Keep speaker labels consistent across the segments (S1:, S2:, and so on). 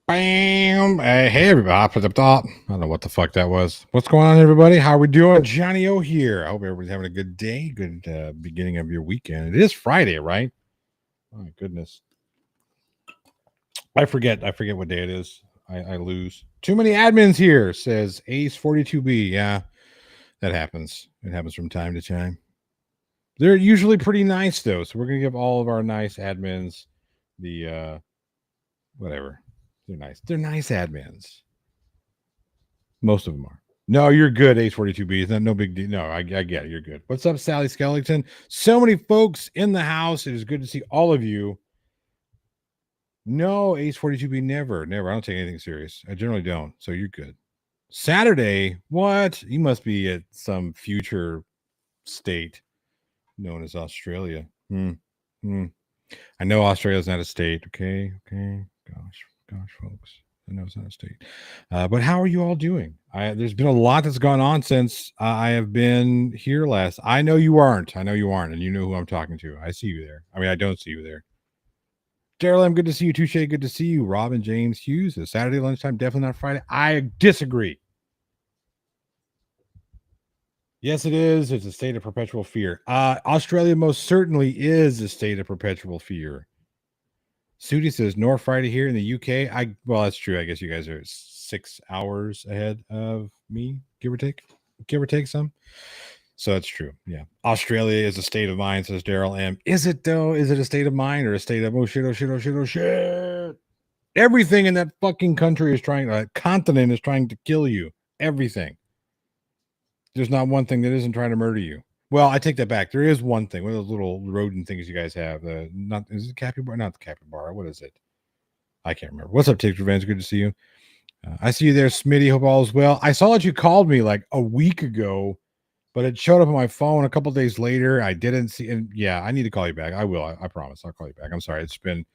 S1: Bam! Hey, everybody. Up at the top. I don't know what the fuck that was. What's going on, everybody? How are we doing? Johnny O here. I hope everybody's having a good day, good beginning of your weekend. It is Friday, right? Oh, my goodness. I forget what day it is. I lose. Too many admins here, says Ace42B. Yeah, that happens. It happens from time to time. They're usually pretty nice, though. So we're going to give all of our nice admins the whatever. They're nice. They're nice admins. Most of them are. No, you're good, Ace42B. It's not no big deal. No, I get it. You're good. What's up, Sally Skellington? So many folks in the house. It is good to see all of you. No, Ace42B, never. I don't take anything serious. I generally don't. So you're good. Saturday, what? You must be at some future state known as Australia. I know Australia's not a state. Okay. Gosh, folks. I know it's not a state. But how are you all doing? There's been a lot that's gone on since I have been here last. I know you aren't. And you know who I'm talking to. I see you there. I mean, I don't see you there. Daryl, I'm good to see you. Touche, good to see you. Robin James Hughes, is Saturday lunchtime, definitely not Friday. I disagree. Yes, it is. It's a state of perpetual fear. Australia most certainly is a state of perpetual fear. Sudi says North Friday here in the UK. Well, that's true. I guess you guys are 6 hours ahead of me, give or take some. So that's true. Yeah. Australia is a state of mind, says Daryl M. Is it though? Is it a state of mind or a state of oh shit? Everything in that fucking country is continent is trying to kill you. Everything. There's not one thing that isn't trying to murder you. Well, I take that back. There is one thing. One of those little rodent things you guys have. Is it capybara? Not the capybara. What is it? I can't remember. What's up, Tiggs Revenge? Good to see you. I see you there, Smitty. Hope all is well. I saw that you called me like a week ago, but it showed up on my phone a couple days later. I didn't see. And yeah, I need to call you back. I will. I promise. I'll call you back. I'm sorry. It's been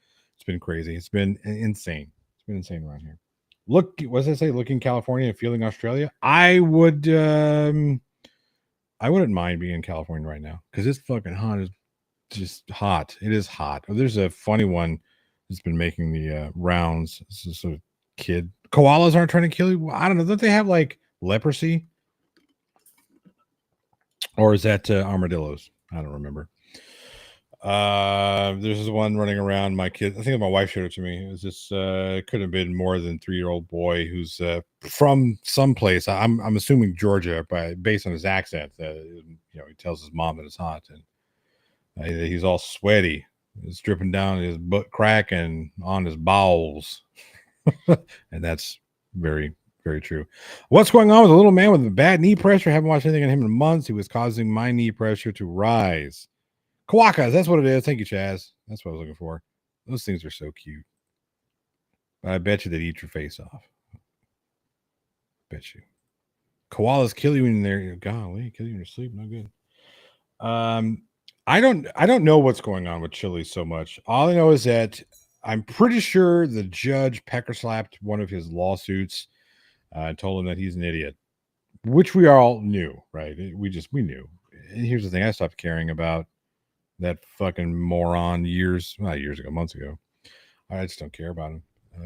S1: crazy. It's been insane. It's been insane around here. Look, what does it say? Looking California and feeling Australia. I wouldn't mind being in California right now because it's fucking hot. It's just hot. It is hot. There's a funny one that's been making the rounds. It's a sort of kid. Koalas aren't trying to kill you. I don't know. Don't they have like leprosy? Or is that armadillos? I don't remember. There's this one running around. My kid, I think my wife showed it to me. It was this could have been more than 3-year-old boy who's from someplace. I'm assuming Georgia, based on his accent. He tells his mom that it's hot, and he's all sweaty. It's dripping down his butt crack and on his bowels, and that's very, very true. What's going on with a little man with bad knee pressure? I haven't watched anything on him in months. He was causing my knee pressure to rise. Kawakas, that's what it is. Thank you, Chaz. That's what I was looking for. Those things are so cute. But I bet you they'd eat your face off. Bet you. Koalas kill you in there. Golly, kill you in your sleep. No good. I don't know what's going on with Chile so much. All I know is that I'm pretty sure the judge pecker slapped one of his lawsuits and told him that he's an idiot, which we all knew, right? We knew. And here's the thing: I stopped caring about that fucking moron months ago. I just don't care about him.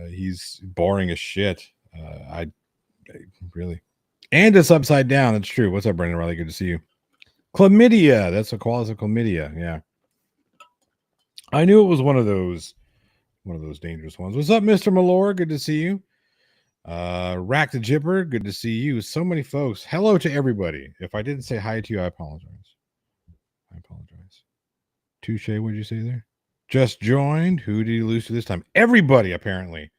S1: He's boring as shit. I really. And it's upside down. That's true. What's up, Brandon Riley? Good to see you. Chlamydia. That's a quality of chlamydia. Yeah. I knew it was one of those dangerous ones. What's up, Mr. Malore? Good to see you. Rack the Jipper. Good to see you. So many folks. Hello to everybody. If I didn't say hi to you, I apologize. Touche, what did you say there? Just joined. Who did you lose to this time? Everybody, apparently.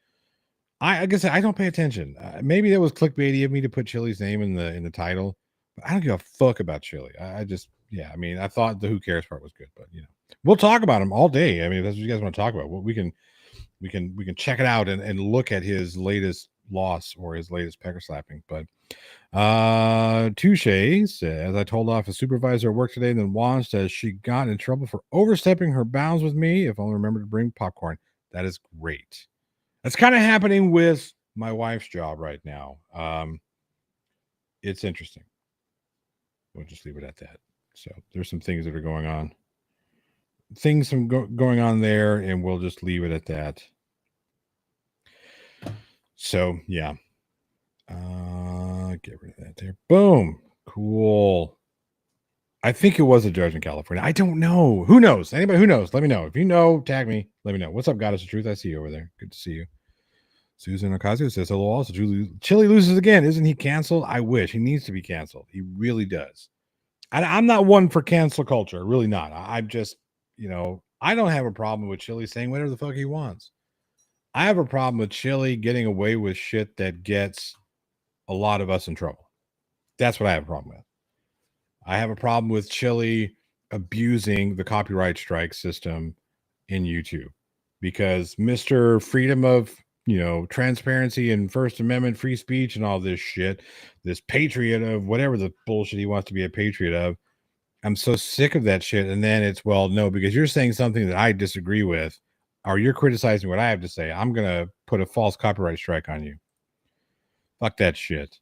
S1: I guess I don't pay attention. Maybe that was clickbaity of me to put Chili's name in the title, but I don't give a fuck about Chili. I thought the who cares part was good, but we'll talk about him all day. I mean, if that's what you guys want to talk about. Well, we can check it out and look at his latest loss or his latest pecker slapping. But Touche says, I told off a supervisor at work today, and then watched as she got in trouble for overstepping her bounds with me. If only remember to bring popcorn. That is great. That's kind of happening with my wife's job right now. It's interesting. We'll just leave it at that. So there's some things that are going on. Going on there, and we'll just leave it at that. So yeah. Get rid of that there. Boom. Cool. I think it was a judge in California. I don't know. Who knows? Anybody who knows? Let me know. If you know, tag me. Let me know. What's up, Goddess of Truth? I see you over there. Good to see you. Susan Ocasio says hello also. Chili loses again. Isn't he canceled? I wish. He needs to be canceled. He really does. I'm not one for cancel culture. Really not. I'm just, I don't have a problem with Chili saying whatever the fuck he wants. I have a problem with Chili getting away with shit that gets a lot of us in trouble. That's what I have a problem with. I have a problem with Chili abusing the copyright strike system in YouTube because Mr. Freedom of, transparency and First Amendment free speech and all this shit, this patriot of whatever the bullshit he wants to be a patriot of. I'm so sick of that shit. And then it's, well, no, because you're saying something that I disagree with, or you're criticizing what I have to say. I'm going to put a false copyright strike on you. Fuck that shit.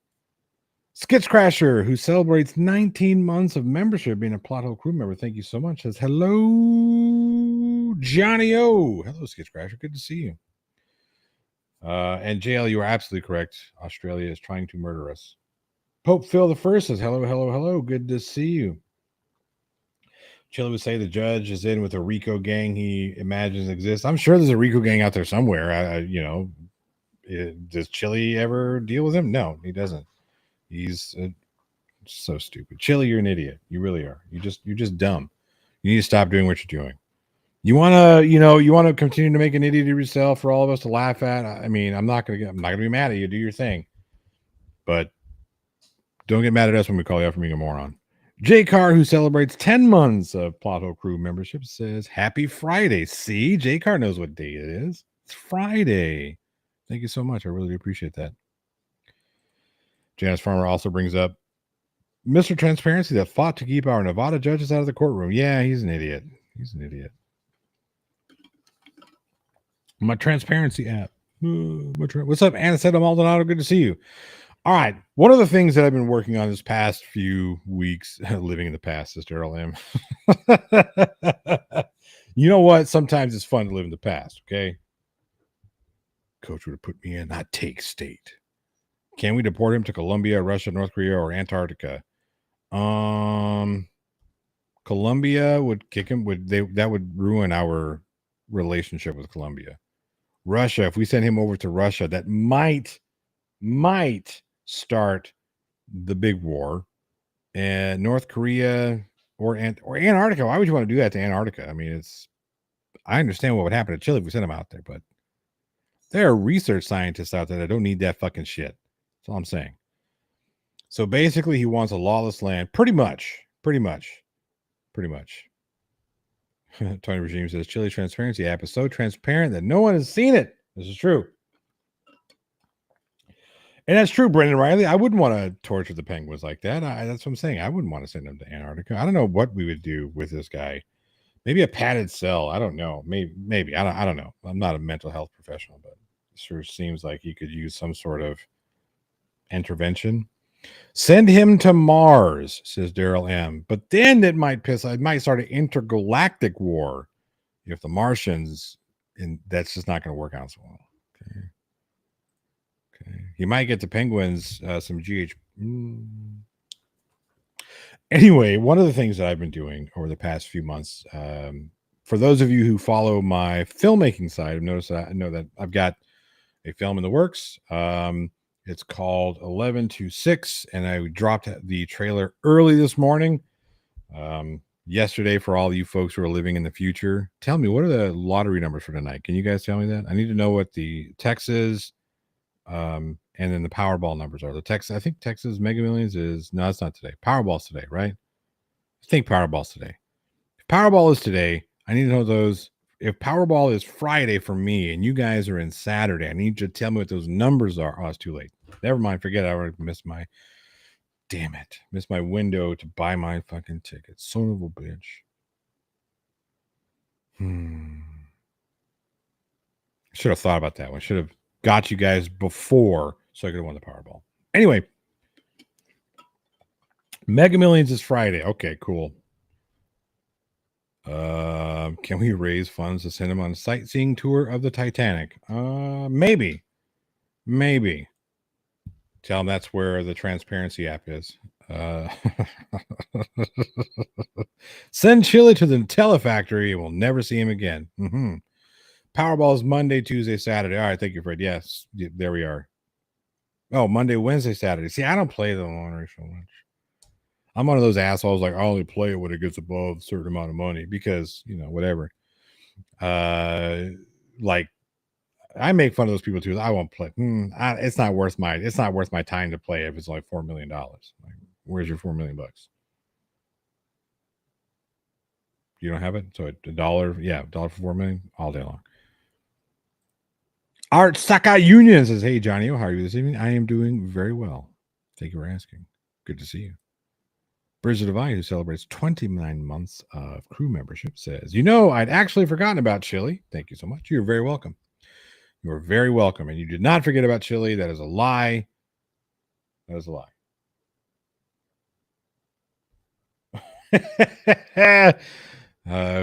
S1: Skitch Crasher, who celebrates 19 months of membership being a Plot Hole crew member. Thank you so much. Says, hello, Johnny O. Hello, Skitch Crasher. Good to see you. And JL, you are absolutely correct. Australia is trying to murder us. Pope Phil the First says, hello, hello, hello. Good to see you. Chili would say the judge is in with a Rico gang he imagines exists. I'm sure there's a Rico gang out there somewhere. Does Chili ever deal with him? No, he doesn't. He's so stupid. Chili, you're an idiot. You really are. You're just dumb. You need to stop doing what you're doing. You want to continue to make an idiot of yourself for all of us to laugh at. I mean, I'm not gonna be mad at you. Do your thing, but don't get mad at us when we call you out for being a moron. J Car, who celebrates 10 months of Plot Hole Crew membership, says, happy Friday. See, J Car knows what day it is. It's Friday. Thank you so much. I really appreciate that. Janice Farmer also brings up Mr. Transparency that fought to keep our Nevada judges out of the courtroom. Yeah, he's an idiot. He's an idiot. My Transparency app. What's up, Anastasia Maldonado? Good to see you. All right. One of the things that I've been working on this past few weeks, living in the past, Sister Earl M. You know what? Sometimes it's fun to live in the past, okay? Coach would have put me in. I'd take state. Can we deport him to Colombia, Russia, North Korea, or Antarctica? Colombia would kick him. That would ruin our relationship with Colombia. Russia, if we send him over to Russia, that might start the big war. And North Korea or Antarctica. Why would you want to do that to Antarctica? I mean, I understand what would happen to Chile if we sent him out there, but there are research scientists out there that don't need that fucking shit. That's all I'm saying. So basically, he wants a lawless land. Pretty much. Tony Regime says Chile Transparency app is so transparent that no one has seen it. This is true. And that's true, Brendan Riley. I wouldn't want to torture the penguins like that. That's what I'm saying. I wouldn't want to send them to Antarctica. I don't know what we would do with this guy. Maybe a padded cell. I don't know. Maybe. I don't know. I'm not a mental health professional, but it sure seems like he could use some sort of intervention. Send him to Mars, says Daryl M. But then it might start an intergalactic war if the Martians, and that's just not going to work out so well. Okay. You might get the penguins some GH. Anyway, one of the things that I've been doing over the past few months, for those of you who follow my filmmaking side, I've noticed that I know that I've got a film in the works. It's called 11-6, and I dropped the trailer early this morning. Yesterday, for all you folks who are living in the future, tell me, what are the lottery numbers for tonight? Can you guys tell me that? I need to know what the Texas and then the Powerball numbers are. I think Texas Mega Millions no, it's not today. Powerball's today, right? I think Powerball's today. If Powerball is today, I need to know those. If Powerball is Friday for me and you guys are in Saturday, I need you to tell me what those numbers are. Oh, it's too late. Never mind. Forget it. I already missed my window to buy my fucking ticket. Son of a bitch. Should have thought about that one. Should have got you guys before so I could have won the Powerball. Anyway, Mega Millions is Friday. Okay, cool. Can we raise funds to send him on a sightseeing tour of the Titanic? Maybe. Maybe. Tell them that's where the transparency app is. Send Chili to the Nutella factory and we'll never see him again. Mm-hmm. Powerball's Monday, Tuesday, Saturday. All right, thank you, Fred. Yes, there we are. Oh, Monday, Wednesday, Saturday. See, I don't play the lottery so much. I'm one of those assholes like I only play it when it gets above a certain amount of money because whatever. Like I make fun of those people too. I won't play. It's not worth my time to play if it's like $4 million. Like, where's your $4 million? You don't have it, so a dollar, $1 for $4 million all day long. Art Saka Union says, "Hey Johnny, how are you this evening? I am doing very well. Thank you for asking. Good to see you." Bridge of Divine, who celebrates 29 months of crew membership, says, I'd actually forgotten about Chili. Thank you so much. You're very welcome. You are very welcome. And you did not forget about Chili. That is a lie. That is a lie.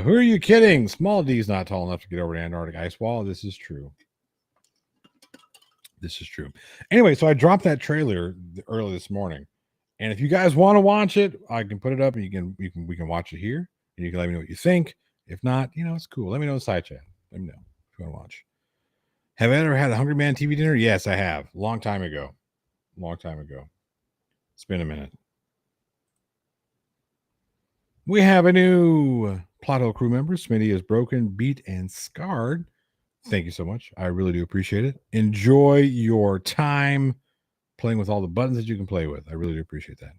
S1: Who are you kidding? Small D's not tall enough to get over the Antarctic ice wall. This is true. This is true. Anyway, so I dropped that trailer early this morning. And if you guys want to watch it, I can put it up and we can watch it here. And you can let me know what you think. If not, it's cool. Let me know in the side chat. Let me know if you want to watch. Have I ever had a Hungry Man TV dinner? Yes, I have. Long time ago. It's been a minute. We have a new Plot Hole crew member. Smitty is broken, beat, and scarred. Thank you so much. I really do appreciate it. Enjoy your time playing with all the buttons that you can play with. I really do appreciate that.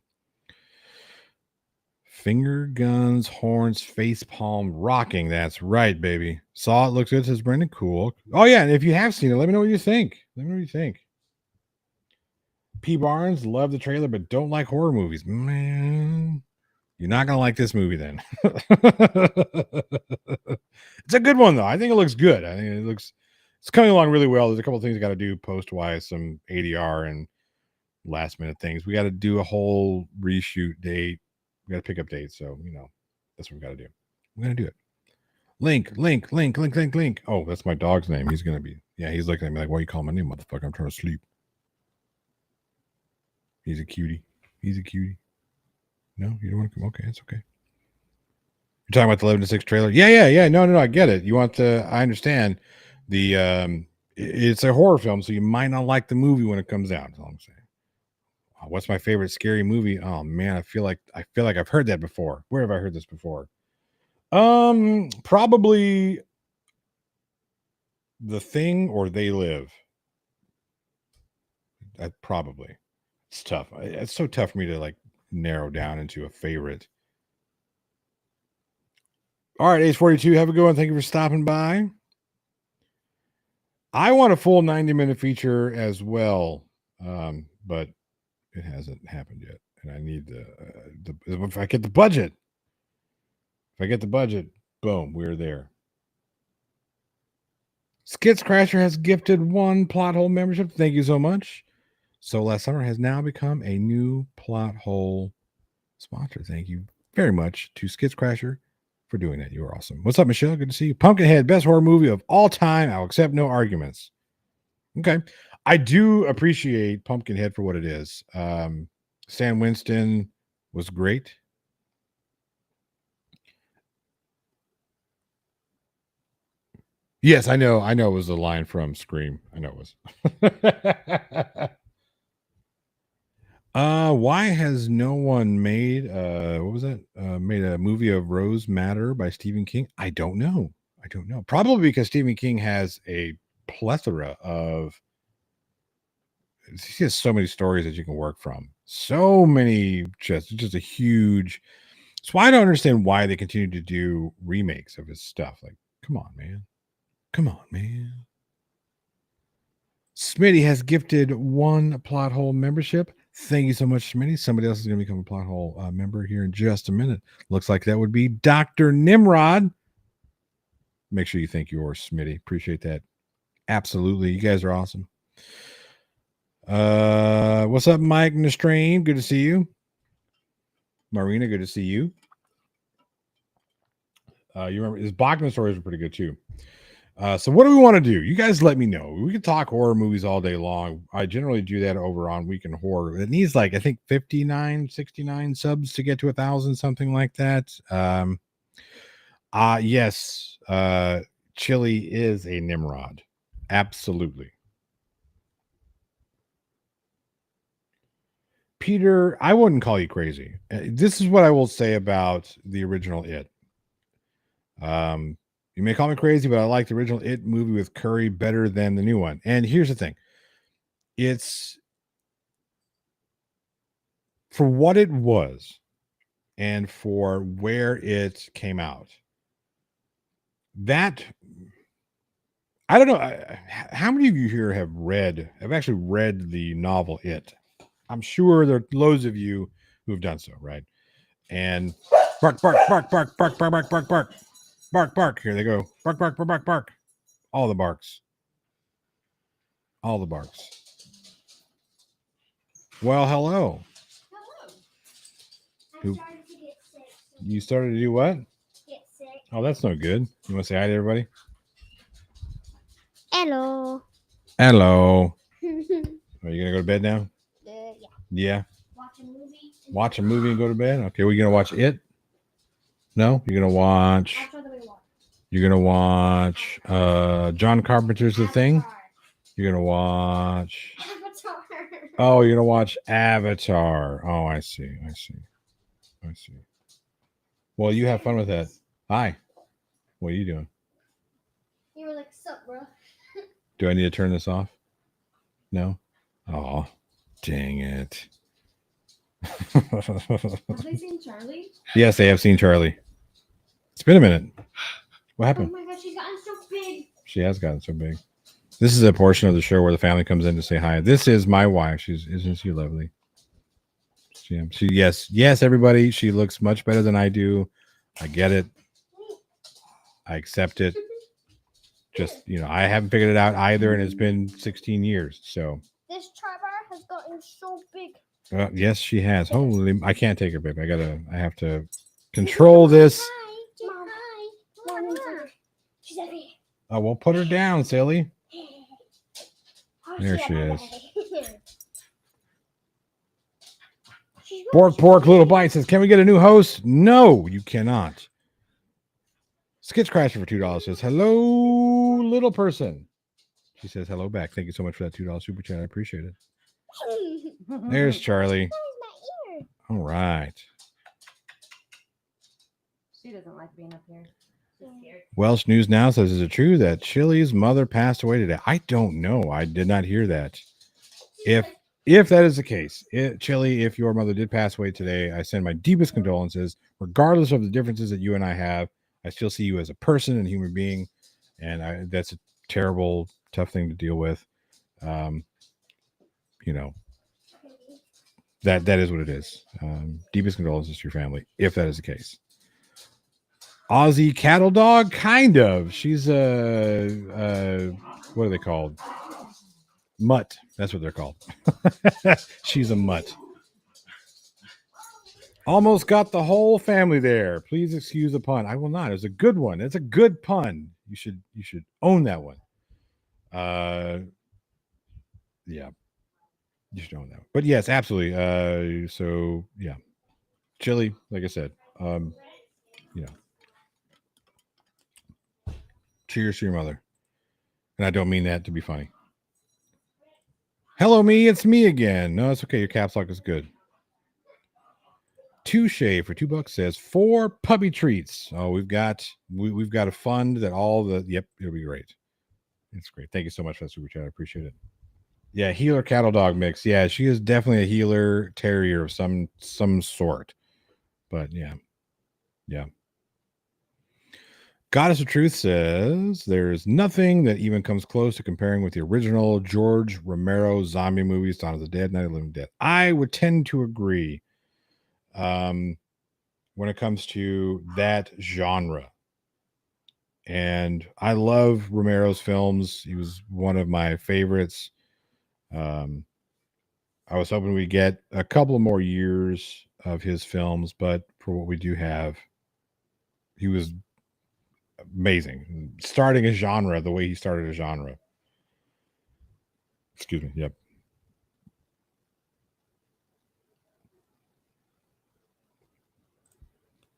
S1: Finger guns, horns, face palm, rocking. That's right, baby. Saw it, looks good, says Brendan. Cool. Oh, yeah. And if you have seen it, let me know what you think. P. Barnes, love the trailer, but don't like horror movies. Man, you're not going to like this movie then. It's a good one, though. I think it looks good. I think it's coming along really well. There's a couple of things I got to do post-wise, some ADR and last minute things. We got to do a whole reshoot date. We got to pick up dates. So, that's what we got to do. We're going to do it. Link. Oh, that's my dog's name. He's going to be, he's looking at me like, why are you calling my name, motherfucker? I'm trying to sleep. He's a cutie. No, you don't want to come? Okay, it's okay. You're talking about the 11 to 6 trailer? Yeah. No, I get it. You want I understand. It's a horror film, so you might not like the movie when it comes out. That's all I'm saying. What's my favorite scary movie? Oh man, I feel like I've heard that before. Where have I heard this before? Probably The Thing or They Live. Probably. It's tough. It's so tough for me to narrow down into a favorite. All right, Ace 42, have a good one. Thank you for stopping by. I want a full 90-minute feature as well, but it hasn't happened yet. And I need if I get the budget. Boom, we're there. Skits Crasher has gifted 1 Plot Hole membership. Thank you so much. So Last Summer has now become a new Plot Hole sponsor. Thank you very much to Skits Crasher for doing that. You are awesome. What's up, Michelle? Good to see you. Pumpkinhead, best horror movie of all time. I'll accept no arguments. Okay. I do appreciate Pumpkinhead for what it is. Stan Winston was great. Yes, I know. It was a line from Scream. I know it was. Why has no one made what was that? Made a movie of Rose Madder by Stephen King? I don't know. Probably because Stephen King has a plethora of he has so many stories that you can work from. So many just a huge. That's why I don't understand why they continue to do remakes of his stuff. Like, come on, man. Smitty has gifted 1 Plot Hole membership. Thank you so much, Smitty. Somebody else is going to become a Plot Hole member here in just a minute. Looks like that would be Dr. Nimrod. Make sure you thank yours, Smitty. Appreciate that. Absolutely. You guys are awesome. What's up, Mike Nestrain? Good to see you. Marina, good to see you. You remember his Bachman stories were pretty good too. So what do we want to do? You guys let me know. We can talk horror movies all day long. I generally do that over on Weekend Horror. It needs like I think 59, 69 subs to get to 1,000, something like that. Yes, Chili is a Nimrod. Absolutely. Peter, I wouldn't call you crazy. This is what I will say about the original It. You may call me crazy, but I like the original It movie with Curry better than the new one. And here's the thing. It's for what it was and for where it came out. That I don't know how many of you here have actually read the novel It. I'm sure there are loads of you who have done so, right? And bark, bark, bark, bark, bark, bark, bark, bark, bark, bark, bark. Here they go. Bark, bark, bark, bark, bark. All the barks. All the barks. Well, hello. Hello. You started to do what? Get sick. Oh, that's no good. You want to say hi to everybody?
S2: Hello.
S1: Hello. Are you gonna go to bed now?
S2: Yeah.
S1: Yeah.
S2: Watch a movie.
S1: Watch a movie and go to bed. Okay, we're gonna watch It. No, you're gonna watch. You're gonna watch John Carpenter's The Thing. You're gonna watch
S2: Avatar.
S1: Oh, you're gonna watch Avatar. Oh, I see. I see. I see. Well, you have fun with that. Hi. What are you doing?
S2: You were like, sup, bro?
S1: Do I need to turn this off? No? Oh, dang it.
S3: Have they seen Charlie?
S1: Yes, they have seen Charlie. It's been a minute. What happened?
S2: Oh my god, she's gotten so big.
S1: She has gotten so big. This is a portion of the show where the family comes in to say hi. This is my wife. Isn't she lovely? Yes, everybody. She looks much better than I do. I get it. I accept it. Just, I haven't figured it out either, and it's been 16 years. So
S2: this Trevor has gotten so big.
S1: yes, she has. Holy, I can't take her, babe. I have to control this.
S2: Hi. Mom. She's heavy.
S1: Oh, well, put her down, silly. There she is. Pork, Little Bite says, can we get a new host? No, you cannot. Skitch Crasher for $2 says, hello, little person. She says hello back. Thank you so much for that $2 super chat. I appreciate it. There's Charlie. All right.
S3: She doesn't like being up here. She's scared.
S1: Welsh News Now says, is it true that Chili's mother passed away today? I don't know. I did not hear that. If that is the case, Chili, if your mother did pass away today, I send my deepest condolences. Regardless of the differences that you and I have, I still see you as a person and human being, and that's a terrible, tough thing to deal with. That is what it is. Deepest condolences to your family, if that is the case. Aussie cattle dog, kind of. She's a what are they called? Mutt. That's what they're called. She's a mutt. Almost got the whole family there. Please excuse the pun. I will not. It's a good one. It's a good pun. You should own that one. Yeah. You should own that one. But yes, absolutely. So yeah. Chili, like I said. Cheers to your mother. And I don't mean that to be funny. Hello, me. It's me again. No, it's okay. Your caps lock is good. Touche for $2 says 4 puppy treats. Oh, we've got a fund that it'll be great. It's great. Thank you so much for that super chat. I appreciate it. Yeah, healer cattle dog mix. Yeah, she is definitely a healer terrier of some sort. But yeah. Goddess of Truth says there's nothing that even comes close to comparing with the original George Romero zombie movies, Dawn of the Dead, Night of the Living Dead. I would tend to agree. When it comes to that genre. And I love Romero's films. He was one of my favorites. I was hoping we'd get a couple of more years of his films, but for what we do have, he was amazing. starting a genre the way he started a genre. Excuse me. Yep.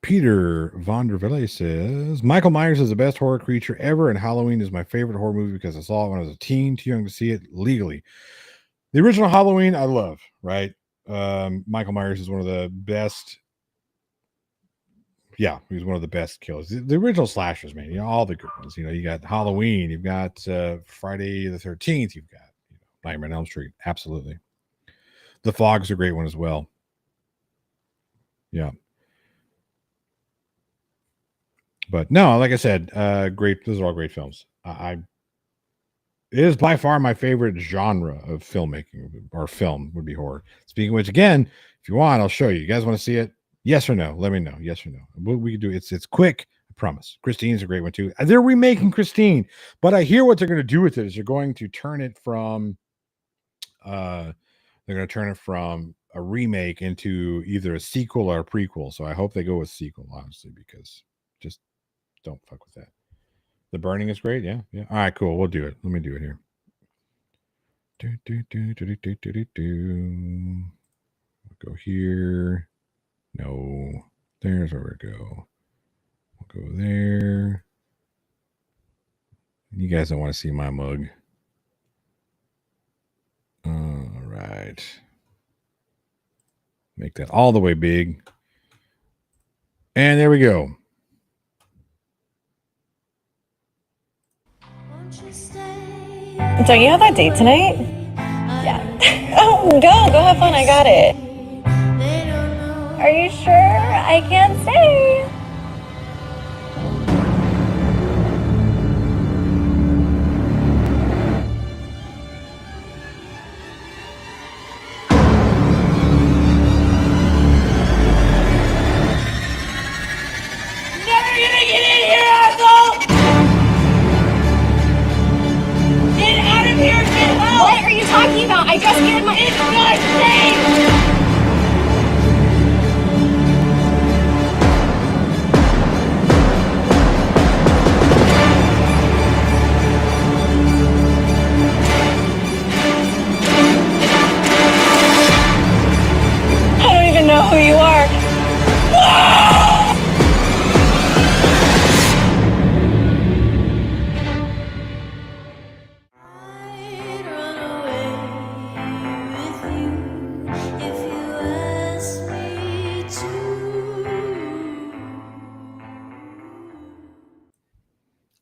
S1: Peter Vonderville says Michael Myers is the best horror creature ever, and Halloween is my favorite horror movie because I saw it when I was a teen, too young to see it legally. The original Halloween, I love. Right, Michael Myers is one of the best. Yeah, he's one of the best killers. The original slashers, man. All the good ones. You got Halloween, you've got Friday the 13th, you've got Nightmare on Elm Street. Absolutely. The Fog's a great one as well. Yeah. But no, like I said, great. Those are all great films. It is by far my favorite genre of filmmaking or film would be horror. Speaking of which, again, if you want, I'll show you. You guys want to see it? Yes or no? Let me know. Yes or no. We can do it's quick. I promise. Christine's a great one too. They're remaking Christine, but I hear what they're going to do with it is they're going to turn it from they're going to turn it from a remake into either a sequel or a prequel. So I hope they go with sequel, honestly, because just don't fuck with that. The Burning is great. Yeah. Yeah. All right, cool. We'll do it. Let me do it here. We'll go here. No. There's where we go. We'll go there. You guys don't want to see my mug. All right. Make that all the way big. And there we go.
S4: Don't you have that date tonight? Yeah. Oh, go have fun. I got it. Are you sure? I can't stay.
S5: Never gonna get in here, asshole! Get out of here, get out!
S4: What are you talking about? I just get my.
S5: It's not safe!
S4: I don't even know who you are.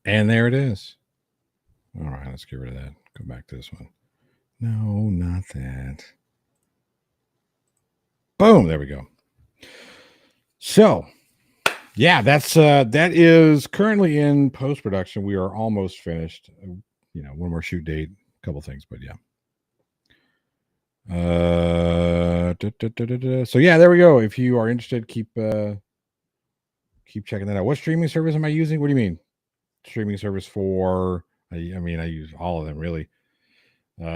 S1: And there it is. All right, let's get rid of that. Go back to this one. No, not that. Boom, there we go. So, yeah, that is currently in post-production. We are almost finished. One more shoot date, a couple things, but yeah. So yeah, there we go. If you are interested, keep checking that out. What streaming service am I using? What do you mean? Streaming service for? I use all of them really.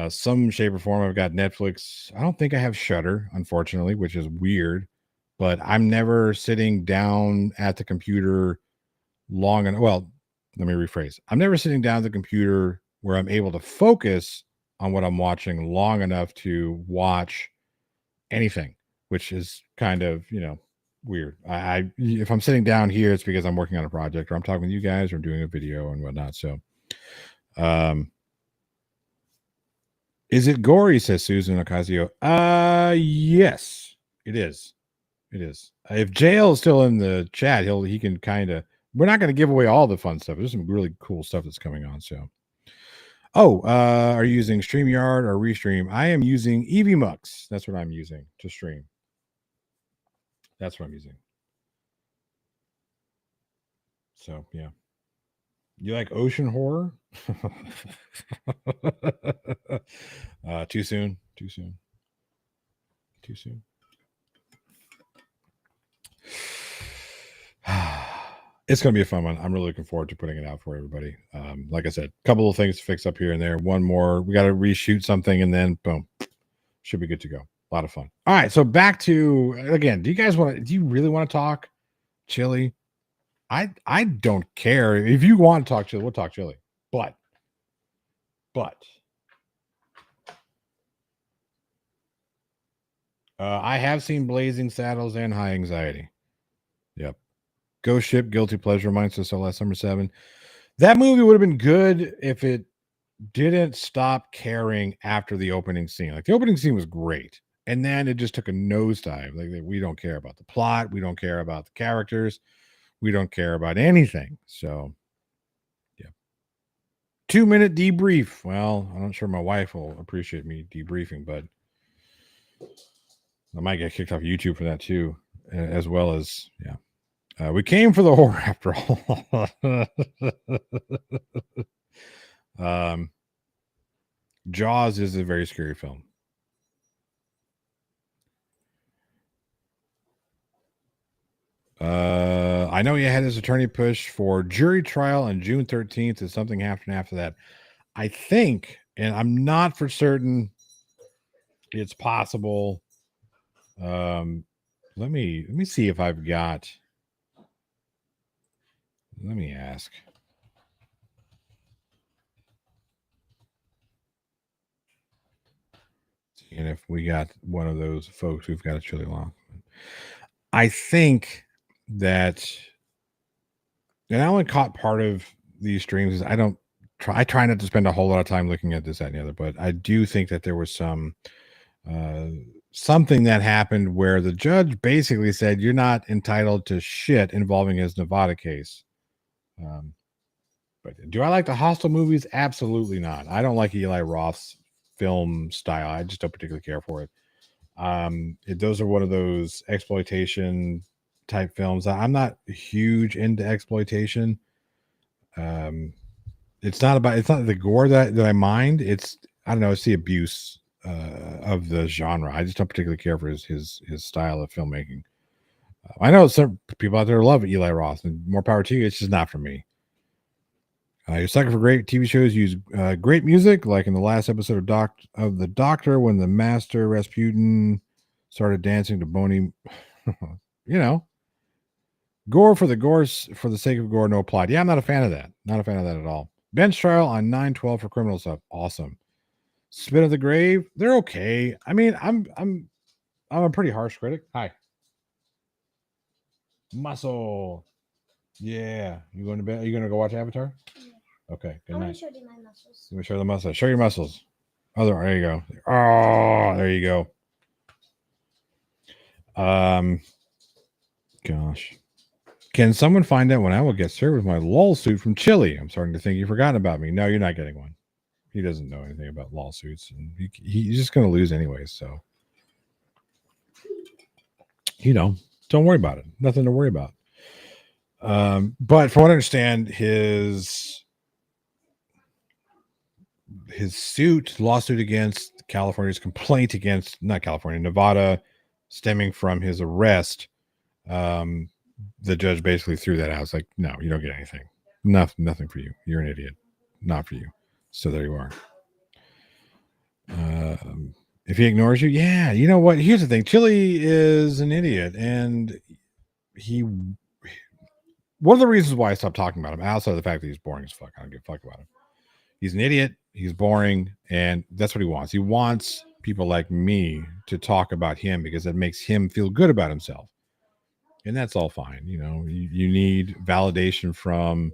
S1: Some shape or form. I've got Netflix. I don't think I have Shudder, unfortunately, which is weird. But I'm never sitting down at the computer long enough. Well, let me rephrase. I'm never sitting down at the computer where I'm able to focus on what I'm watching long enough to watch anything, which is kind of, weird. If I'm sitting down here, it's because I'm working on a project or I'm talking with you guys or doing a video and whatnot. So, is it gory? Says Susan Ocasio. Yes, it is. It is. If Jail is still in the chat, he can kind of. We're not going to give away all the fun stuff. There's some really cool stuff that's coming on. So, are you using StreamYard or Restream? I am using EVMux. That's what I'm using to stream. That's what I'm using. So yeah. You like ocean horror? Too soon. Too soon. Too soon. It's going to be a fun one. I'm really looking forward to putting it out for everybody. Like I said, a couple of things to fix up here and there. One more. We got to reshoot something and then boom. Should be good to go. A lot of fun. All right. So back to, again, do you really want to talk Chili? I don't care. If you want to talk chili, we'll talk chili. But I have seen Blazing Saddles and High Anxiety. Yep. Ghost Ship, Guilty Pleasure, mine says so last summer 7. That movie would have been good if it didn't stop caring after the opening scene. Like the opening scene was great. And then it just took a nosedive. Like we don't care about the plot. We don't care about the characters. We don't care about anything. So, yeah. 2-minute debrief. Well, I'm not sure my wife will appreciate me debriefing, but I might get kicked off YouTube for that too, as well as, yeah. We came for the horror after all. Jaws is a very scary film. I know he had his attorney push for jury trial on June 13th. Is something happened after that? I think, and I'm not for certain. It's possible. Let me see if I've got. Let me ask. And if we got one of those folks who've got a chili long, I think that, and I only caught part of these streams. I try not to spend a whole lot of time looking at this, that, and the other, but I do think that there was something that happened where the judge basically said, you're not entitled to shit involving his Nevada case. But do I like the Hostel movies? Absolutely not. I don't like Eli Roth's film style. I just don't particularly care for it. Those are one of those exploitation type films. I'm not huge into exploitation. It's not the gore that I mind. I don't know. It's the abuse of the genre. I just don't particularly care for his style of filmmaking. I know some people out there love Eli Roth, and more power to you. It's just not for me. You're sucking for great TV shows. Use great music, like in the last episode of The Doctor, when the Master Rasputin started dancing to Boney. Gore for the sake of gore, no plot. Yeah, I'm not a fan of that. Not a fan of that at all. Bench trial on 9/12 for criminal stuff. Awesome. Spit of the Grave. They're okay. I mean, I'm a pretty harsh critic. Hi. Muscle. Yeah. You going to bed? Are you going to go watch Avatar?
S2: Yeah.
S1: Okay. Good
S2: I
S1: night.
S2: want to show you my muscles.
S1: Let me show the muscles. Show your muscles. Oh, there you go. Oh, there you go. Gosh. Can someone find out when I will get served with my LOL suit from Chili? I'm starting to think you've forgotten about me. No, you're not getting one. He doesn't know anything about LOL suits, and he's just going to lose anyway. So, don't worry about it. Nothing to worry about. But from what I understand, his lawsuit against California's complaint against Nevada, stemming from his arrest. The judge basically threw that out. It's like, no, you don't get anything. Nothing for you. You're an idiot. Not for you. So there you are. If he ignores you, yeah, you know what? Here's the thing. Chili is an idiot, and one of the reasons why I stopped talking about him, outside of the fact that he's boring as fuck, I don't give a fuck about him. He's an idiot. He's boring, and that's what he wants. He wants people like me to talk about him because it makes him feel good about himself. And that's all fine. You need validation from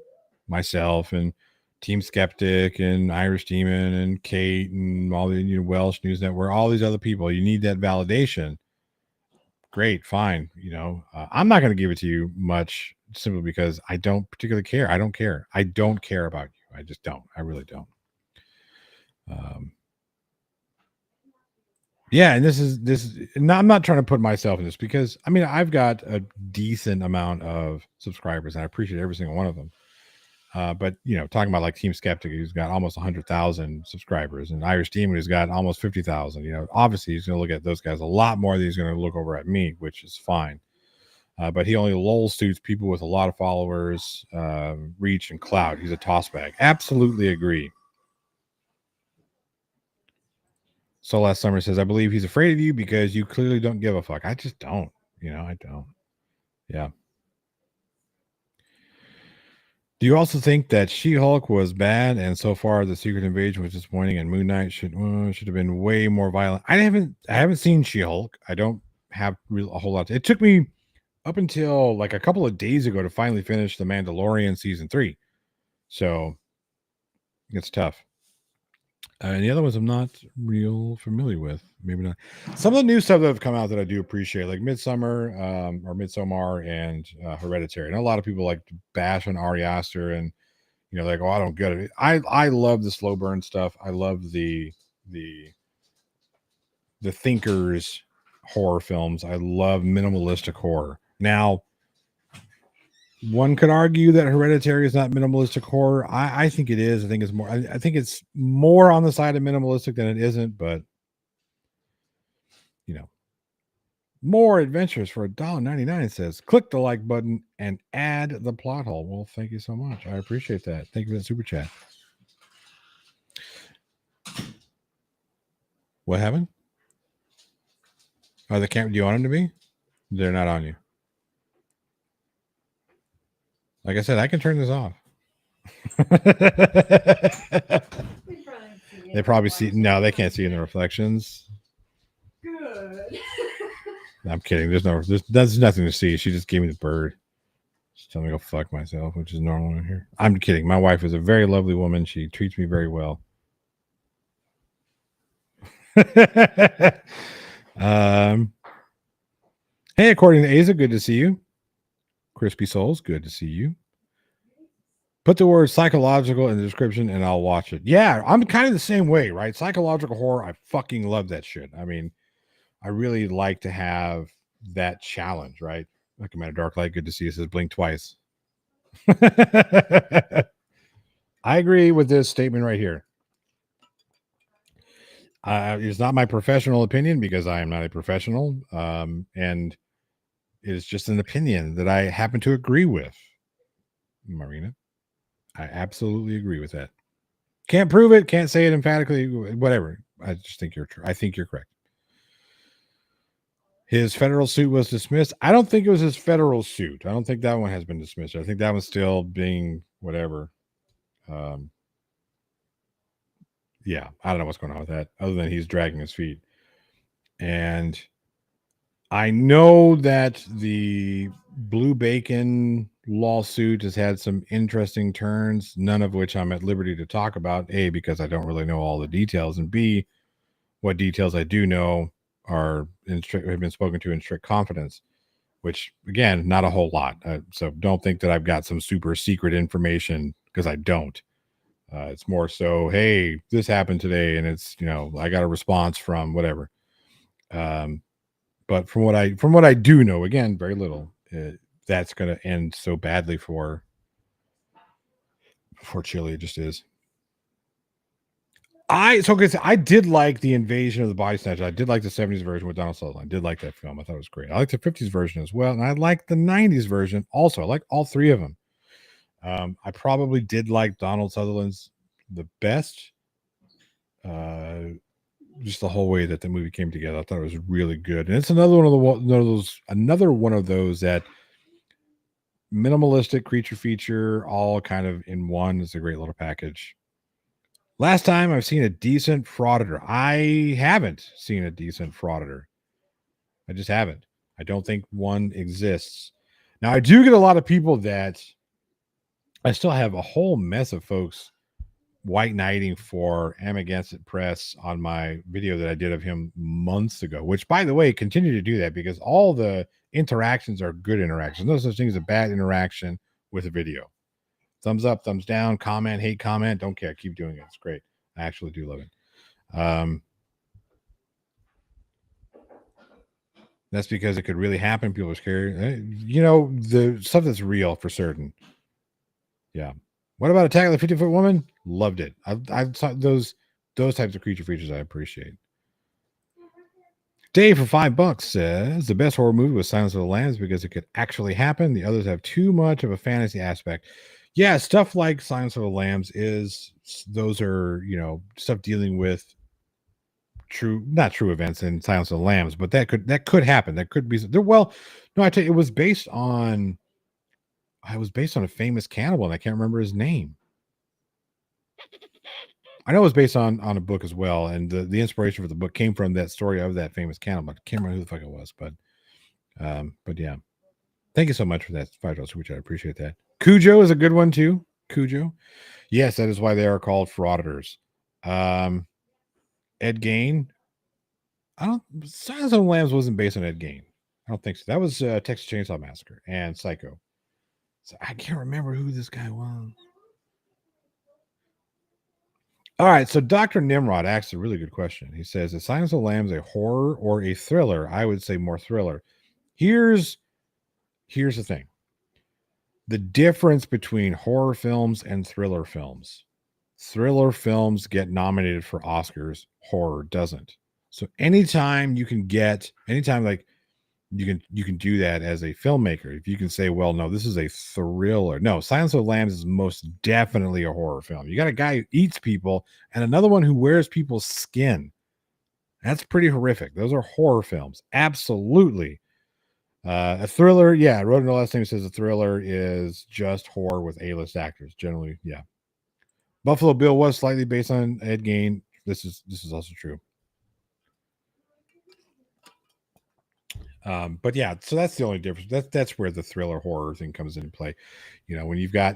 S1: myself and Team Skeptic and Irish Demon and Kate and all the Welsh News Network, all these other people. You need that validation. Great, fine. I'm not going to give it to you much simply because I don't particularly care. I don't care. I don't care about you. I just don't. I really don't. Yeah, and this is. I'm not trying to put myself in this because I've got a decent amount of subscribers and I appreciate every single one of them. But talking about like Team Skeptic, who's got almost 100,000 subscribers, and Irish Demon, who's got almost 50,000. Obviously he's going to look at those guys a lot more than he's going to look over at me, which is fine. But he only lol suits people with a lot of followers, reach, and clout. He's a tossbag. Absolutely agree. So last summer says, I believe he's afraid of you because you clearly don't give a fuck. I just don't. I don't. Yeah. Do you also think that She-Hulk was bad, and so far the Secret Invasion was disappointing, and Moon Knight should have been way more violent? I haven't seen She-Hulk. I don't have a whole lot. It took me up until like a couple of days ago to finally finish The Mandalorian season 3, so it's tough. And the other ones I'm not real familiar with. Maybe not. Some of the new stuff that have come out that I do appreciate, like Midsummer or Midsommar and Hereditary. And a lot of people like to bash on Ari Aster and like, oh, I don't get it. I love the slow burn stuff. I love the thinkers horror films. I love minimalistic horror. Now, one could argue that Hereditary is not minimalistic horror. I think it is. I think it's more. I think it's more on the side of minimalistic than it isn't. But more adventures for $1.99 says click the like button and add the plot hole. Well, thank you so much. I appreciate that. Thank you for that super chat. What happened? Oh, the camera. Do you want them to be? They're not on you. Like I said, I can turn this off. They probably see. No, they can't see in the reflections.
S3: Good.
S1: I'm kidding. There's nothing to see. She just gave me the bird. She's telling me to go fuck myself, which is normal in here. I'm kidding. My wife is a very lovely woman. She treats me very well. Hey, according to Asa, good to see you. Crispy Souls, good to see you. Put the word psychological in the description and I'll watch it. Yeah, I'm kind of the same way, right? Psychological horror, I fucking love that shit. I mean, I really like to have that challenge, right? Like I'm at a dark light. Good to see you. It says blink twice. I agree with this statement right here. It's not my professional opinion because I am not a professional. And it is just an opinion that I happen to agree with. Marina, I absolutely agree with that. Can't prove it. Can't say it emphatically. Whatever. I just think you're true. I think you're correct. His federal suit was dismissed. I don't think it was his federal suit. I don't think that one has been dismissed. I think that one's still being whatever. Yeah, I don't know what's going on with that, other than he's dragging his feet. And I know that the Blue Bacon lawsuit has had some interesting turns, none of which I'm at liberty to talk about. A, because I don't really know all the details, and B, what details I do know have been spoken to in strict confidence, which again, not a whole lot. So don't think that I've got some super secret information, because I don't. It's more so, hey, this happened today, and it's I got a response from whatever. But from what I do know, again, very little. That's going to end so badly for Chile. It just is. I did like the Invasion of the Body Snatchers. I did like the 70s version with Donald Sutherland. I did like that film. I thought it was great. I liked the 50s version as well, and I liked the 90s version also. I like all three of them. I probably did like Donald Sutherland's the best. Just the whole way that the movie came together, I thought it was really good. And it's another one of those that minimalistic creature feature, all kind of in one. It's a great little package. Last time I've seen a decent Frauditor. I haven't seen a decent Frauditor. I just haven't. I don't think one exists. Now, I do get a lot of people that I still have a whole mess of folks white knighting for Am Against It Press on my video that I did of him months ago, which, by the way, continue to do that because all the interactions are good interactions. No such thing as a bad interaction with a video. Thumbs up, thumbs down, comment, hate comment, don't care. Keep doing it. It's great. I actually do love it. That's because it could really happen. People are scared. The stuff that's real for certain. Yeah. What about Attack of the 50-Foot Woman? Loved it. I've saw those types of creature features I appreciate. Dave for $5 says the best horror movie was Silence of the Lambs because it could actually happen. The others have too much of a fantasy aspect. Yeah, stuff like Silence of the Lambs those are stuff dealing with not true events in Silence of the Lambs, but that could happen. That could be there. Well, no, I tell you, it was based on it was based on a famous cannibal, and I can't remember his name. I know it was based on a book as well, and the inspiration for the book came from that story of that famous cannibal. I can't remember who the fuck it was, but yeah. Thank you so much for that $5 which I appreciate that. Cujo is a good one too. Cujo, yes, that is why they are called frauditors. Ed Gein. Silence of the Lambs wasn't based on Ed Gein. I don't think so. That was Texas Chainsaw Massacre and Psycho. So I can't remember who this guy was. All right, so Dr. Nimrod asks a really good question. He says, "Is Silence of the Lambs a horror or a thriller?" I would say more thriller. Here's the thing. The difference between horror films and thriller films. Thriller films get nominated for Oscars, horror doesn't. So anytime like you can do that as a filmmaker. If you can say, well, no, this is a thriller. No, Silence of the Lambs is most definitely a horror film. You got a guy who eats people and another one who wears people's skin. That's pretty horrific. Those are horror films. Absolutely. A thriller, yeah. Wrote in the last name says a thriller is just horror with A-list actors. Generally, yeah. Buffalo Bill was slightly based on Ed Gein. This is also true. But yeah, so that's the only difference. That's where the thriller horror thing comes into play. You know, when you've got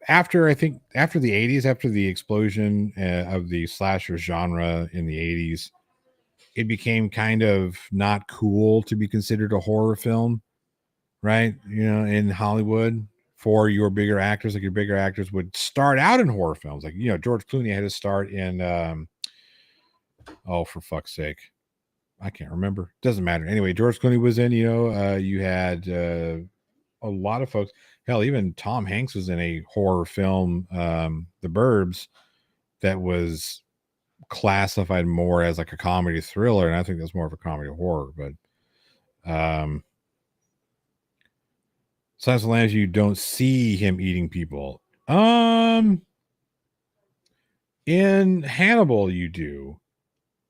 S1: after the 80s, after the explosion of the slasher genre in the 80s, it became kind of not cool to be considered a horror film, right? You know, in Hollywood for your bigger actors, like your bigger actors would start out in horror films. Like, you know, George Clooney had to start in, oh, for fuck's sake. I can't remember. Doesn't matter. Anyway, George Clooney was in, you know, you had a lot of folks. Hell, even Tom Hanks was in a horror film, The Burbs, that was classified more as like a comedy thriller. And I think that's more of a comedy horror. But Silence of the Lambs, you don't see him eating people. In Hannibal, you do.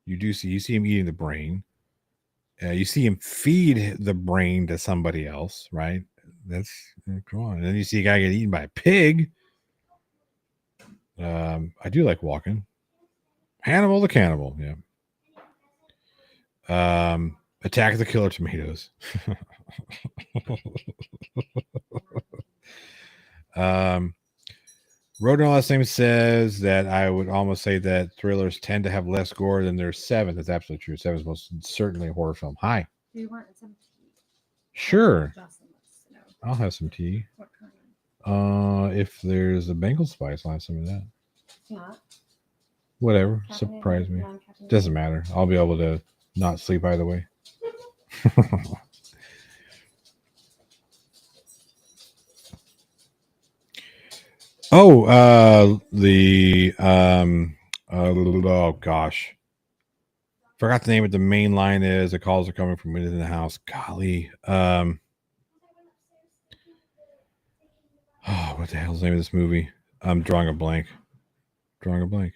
S1: You see him eating the brain. You see him feed the brain to somebody else, right? That's come on. And then you see a guy get eaten by a pig. I do like Walking. Hannibal the Cannibal, yeah. Attack of the Killer Tomatoes. Rodin last name says that I would almost say that thrillers tend to have less gore than their Seven. That's absolutely true. Seven is most certainly a horror film. Hi.
S3: Do you want some tea?
S1: Sure.
S3: Jocelyn wants to know.
S1: I'll have some tea.
S3: What kind?
S1: If there's a Bengal spice, I'll have some of that.
S3: Not
S1: Whatever.
S3: caffeinated,
S1: Surprise me.
S3: non-caffeinated.
S1: Doesn't matter. I'll be able to not sleep either way. Oh, oh gosh. Forgot the name of the main line is. The calls are coming from within the house. Golly. Oh, what the hell's the name of this movie? I'm drawing a blank. I'm drawing a blank.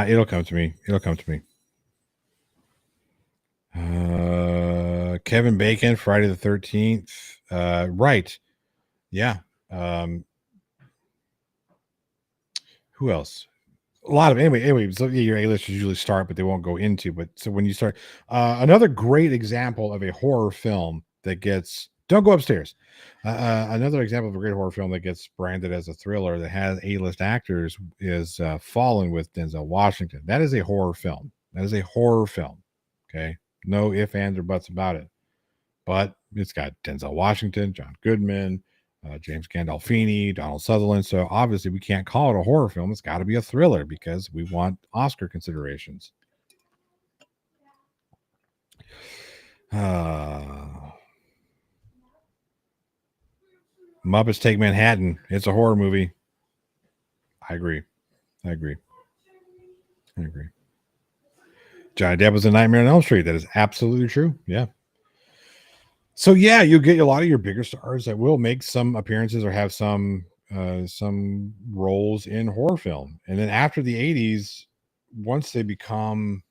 S1: It'll come to me. Kevin Bacon, Friday the 13th. Right. Yeah. Who else? A lot of anyway. So your A-listers usually start, but they won't go into. But so when you start, another great example of a horror film that gets don't go upstairs. Another example of a great horror film that gets branded as a thriller that has A-list actors is Fallen with Denzel Washington. That is a horror film. Okay, no ifs, ands, or buts about it. But it's got Denzel Washington, John Goodman, James Gandolfini, Donald Sutherland. So obviously we can't call it a horror film. It's got to be a thriller because we want Oscar considerations. Muppets Take Manhattan. It's a horror movie. I agree. Johnny Depp was in Nightmare on Elm Street. That is absolutely true. Yeah. So yeah, you'll get a lot of your bigger stars that will make some appearances or have some roles in horror film. And then after the 80s, once they become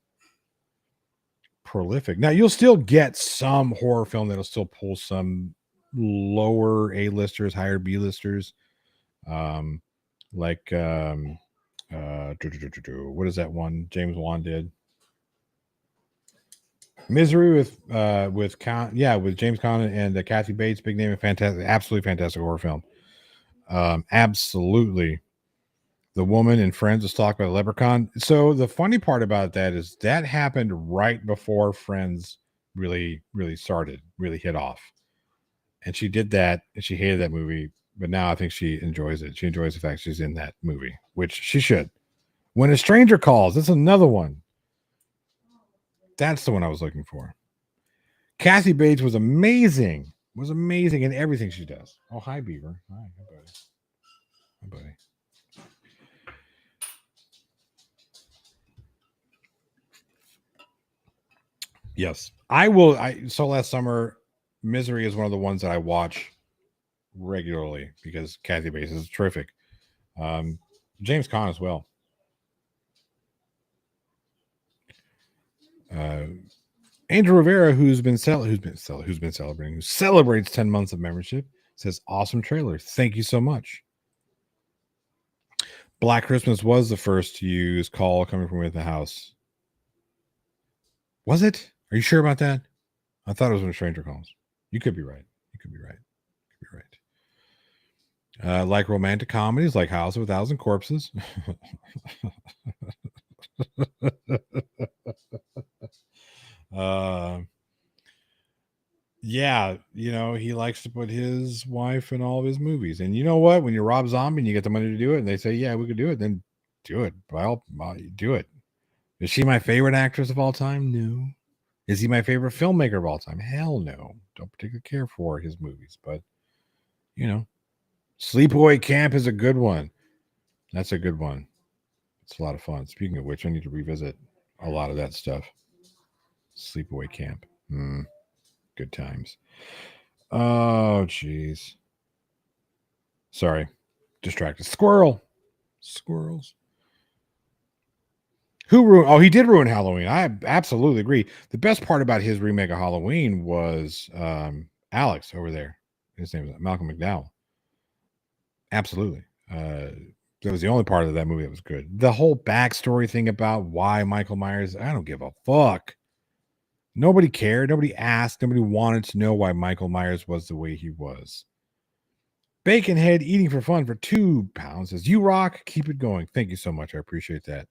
S1: prolific. Now you'll still get some horror film that'll still pull some lower A-listers, higher B-listers. Like what is that one James Wan did? Misery with with James Caan and Kathy Bates, big name, and fantastic, absolutely fantastic horror film. Absolutely. The woman in Friends was talked about, the leprechaun. So the funny part about that is that happened right before Friends really started, really hit off. And she did that, and she hated that movie, but now I think she enjoys it. She enjoys the fact she's in that movie, which she should. When a Stranger Calls, that's another one. That's the one I was looking for. Kathy Bates was amazing in everything she does. Oh, hi, Beaver. Hi, buddy. Hi, buddy. Yes, I will. I saw last summer. Misery is one of the ones that I watch regularly because Kathy Bates is terrific. James Caan as well. Andrew Rivera, who celebrates 10 months of membership, says awesome trailer. Thank you so much. Black Christmas was the first to use Call Coming From Within the House. Was it? Are you sure about that? I thought it was When a Stranger Calls. You could be right. Like romantic comedies like House of a Thousand Corpses. Yeah, he likes to put his wife in all of his movies. And you know what? When you're Rob Zombie and you get the money to do it, and they say, yeah, we could do it, then do it. Well, do it. Is she my favorite actress of all time? No. Is he my favorite filmmaker of all time? Hell no. Don't particularly care for his movies, but Sleepaway Camp is a good one. That's a good one. It's a lot of fun. Speaking of which, I need to revisit a lot of that stuff. Sleepaway Camp. Good times. Oh, jeez. Sorry. Distracted. Squirrels. Who ruined? Oh, he did ruin Halloween. I absolutely agree. The best part about his remake of Halloween was Alex over there. His name is Malcolm McDowell. Absolutely. That was the only part of that movie that was good. The whole backstory thing about why Michael Myers, I don't give a fuck. Nobody cared. Nobody asked. Nobody wanted to know why Michael Myers was the way he was. Baconhead eating for fun for £2 says, you rock. Keep it going. Thank you so much. I appreciate that.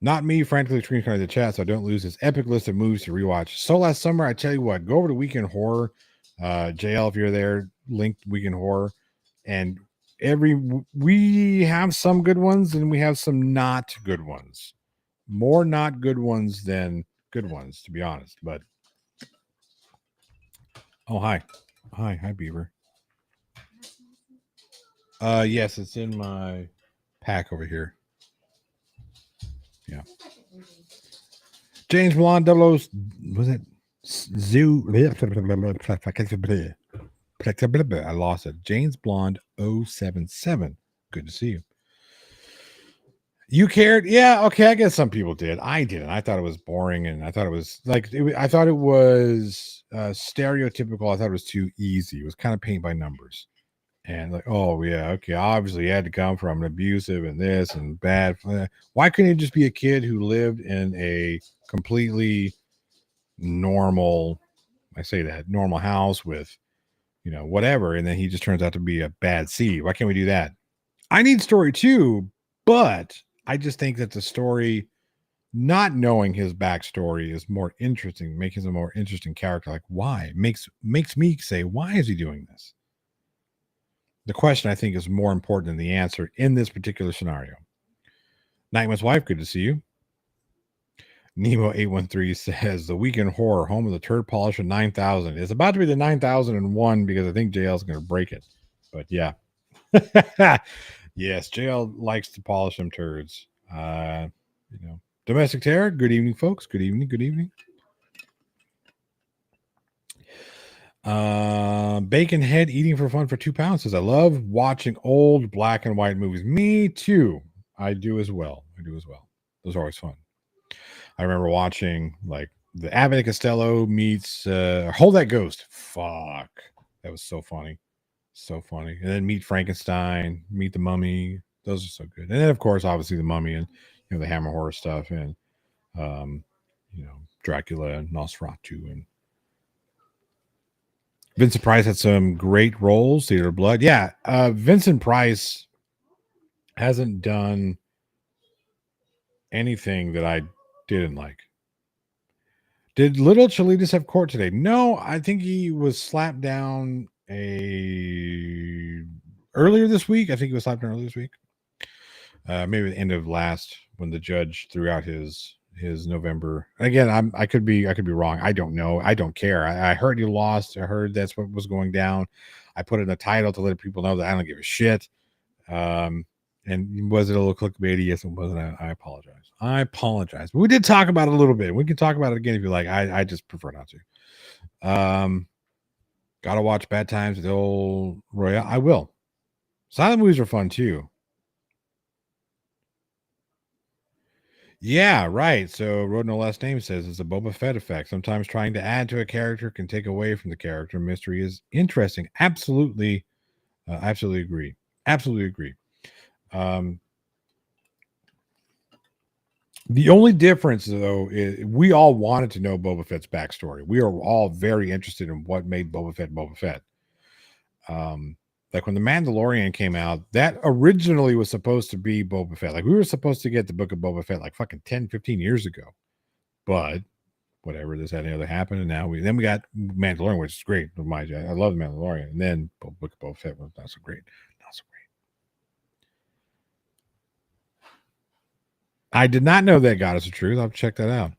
S1: Not me frantically screenshotting the chat so I don't lose this epic list of movies to rewatch. So last summer, I tell you what, go over to Weekend Horror. JL, if you're there, link Weekend Horror. And we have some good ones and we have some not good ones. More not good ones than good ones, to be honest. But oh, hi, Beaver. Yes, it's in my pack over here. Yeah. James Blonde 00, was it Zoo? I lost it. James Blonde 077. Good to see you. You cared? Yeah, okay. I guess some people did. I didn't. I thought it was boring, and I thought it was I thought it was stereotypical. I thought it was too easy. It was kind of paint by numbers. And like, oh yeah, okay, obviously he had to come from an abusive and this and bad. Why couldn't he just be a kid who lived in a completely normal, normal house with, whatever, and then he just turns out to be a bad seed? Why can't we do that? I need story too, but I just think that the story, not knowing his backstory, is more interesting, making him a more interesting character. Like, why? Makes me say, why is he doing this? The question, I think, is more important than the answer in this particular scenario. Nightman's wife, good to see you. Nemo813 says, the Weekend Horror, home of the turd polisher 9000. It's about to be the 9001 because I think JL's going to break it. But yeah. Yes, JL likes to polish them turds. Domestic Terror, good evening, folks. Good evening. Baconhead eating for fun for £2 says, I love watching old black and white movies. Me too. I do as well. Those are always fun. I remember watching like the Abbott and Costello meets Hold That Ghost. Fuck, that was so funny, so funny. And then Meet Frankenstein, Meet the Mummy. Those are so good. And then of course, obviously the Mummy and the Hammer horror stuff and um, Dracula and Nosferatu and Vincent Price had some great roles. Theater of Blood, yeah. Vincent Price hasn't done anything that I didn't like. Did Little Cholitas have court today? No, I think he was slapped down earlier this week. I think he was slapped down earlier this week. Maybe the end of last when the judge threw out his November. Again, I could be wrong. I don't know. I don't care. I heard he lost. I heard that's what was going down. I put it in the title to let people know that I don't give a shit. And was it a little clickbaity? Yes, it was. I apologize. I apologize. But we did talk about it a little bit. We can talk about it again if you like. I just prefer not to. Gotta watch Bad Times with the old Royale. I will. Silent movies are fun too. Yeah, right. So Road No Last Name says it's a Boba Fett effect. Sometimes trying to add to a character can take away from the character. Mystery is interesting. Absolutely, absolutely agree. Absolutely agree. The only difference, though, is we all wanted to know Boba Fett's backstory. We are all very interested in what made Boba Fett Boba Fett. Like when The Mandalorian came out, that originally was supposed to be Boba Fett. Like we were supposed to get the book of Boba Fett like fucking 10, 15 years ago. But whatever, this had another happened. And now we got Mandalorian, which is great. Mind you, I love The Mandalorian. And then Book of Boba Fett was not so great. Not so great. I did not know that Goddess of Truth. I'll check that out.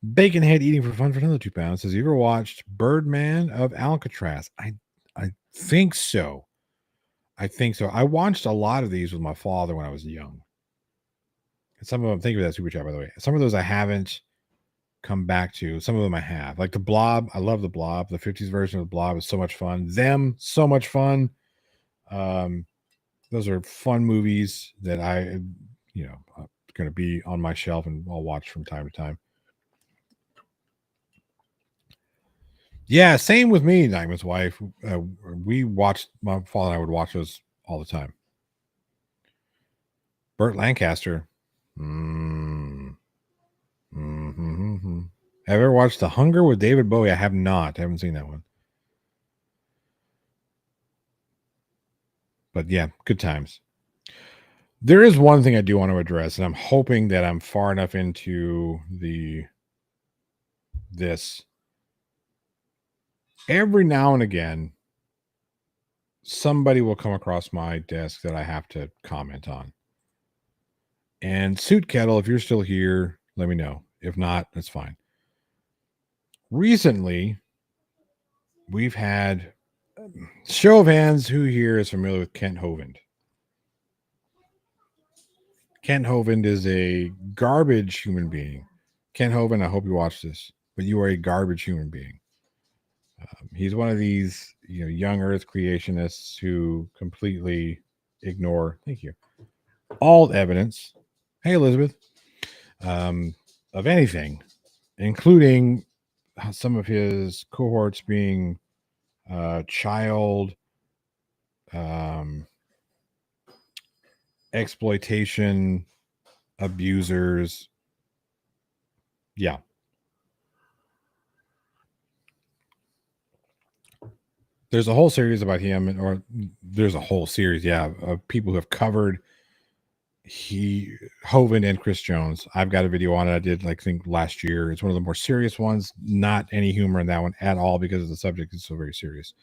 S1: Baconhead Eating for Fun for another 2 pounds says, you ever watched Birdman of Alcatraz? I think so. I think so. I watched a lot of these with my father when I was young. And some of them, thank you for that super chat, by the way. Some of those I haven't come back to. Some of them I have. Like The Blob. I love The Blob. The 50s version of The Blob is so much fun. Them, so much fun. Those are fun movies that I, going to be on my shelf and I'll watch from time to time. Yeah, same with me, Nightman's wife. We watched, my father and I would watch those all the time. Burt Lancaster. Have you ever watched The Hunger with David Bowie? I have not. I haven't seen that one. But yeah, good times. There is one thing I do want to address, and I'm hoping that I'm far enough into this. Every now and again, somebody will come across my desk that I have to comment on. And Suit Kettle, if you're still here, let me know. If not, that's fine. Recently, we've had show of hands, who here is familiar with Kent Hovind? Kent Hovind is a garbage human being. Kent Hovind, I hope you watch this, but you are a garbage human being. He's one of these, young Earth creationists who completely ignore, thank you, all evidence. Hey, Elizabeth, of anything, including some of his cohorts being child exploitation abusers. Yeah. There's a whole series about him, or there's a whole series, of people who have covered Hovind and Chris Jones. I've got a video on it I did, I think, last year. It's one of the more serious ones. Not any humor in that one at all because the subject is so very serious.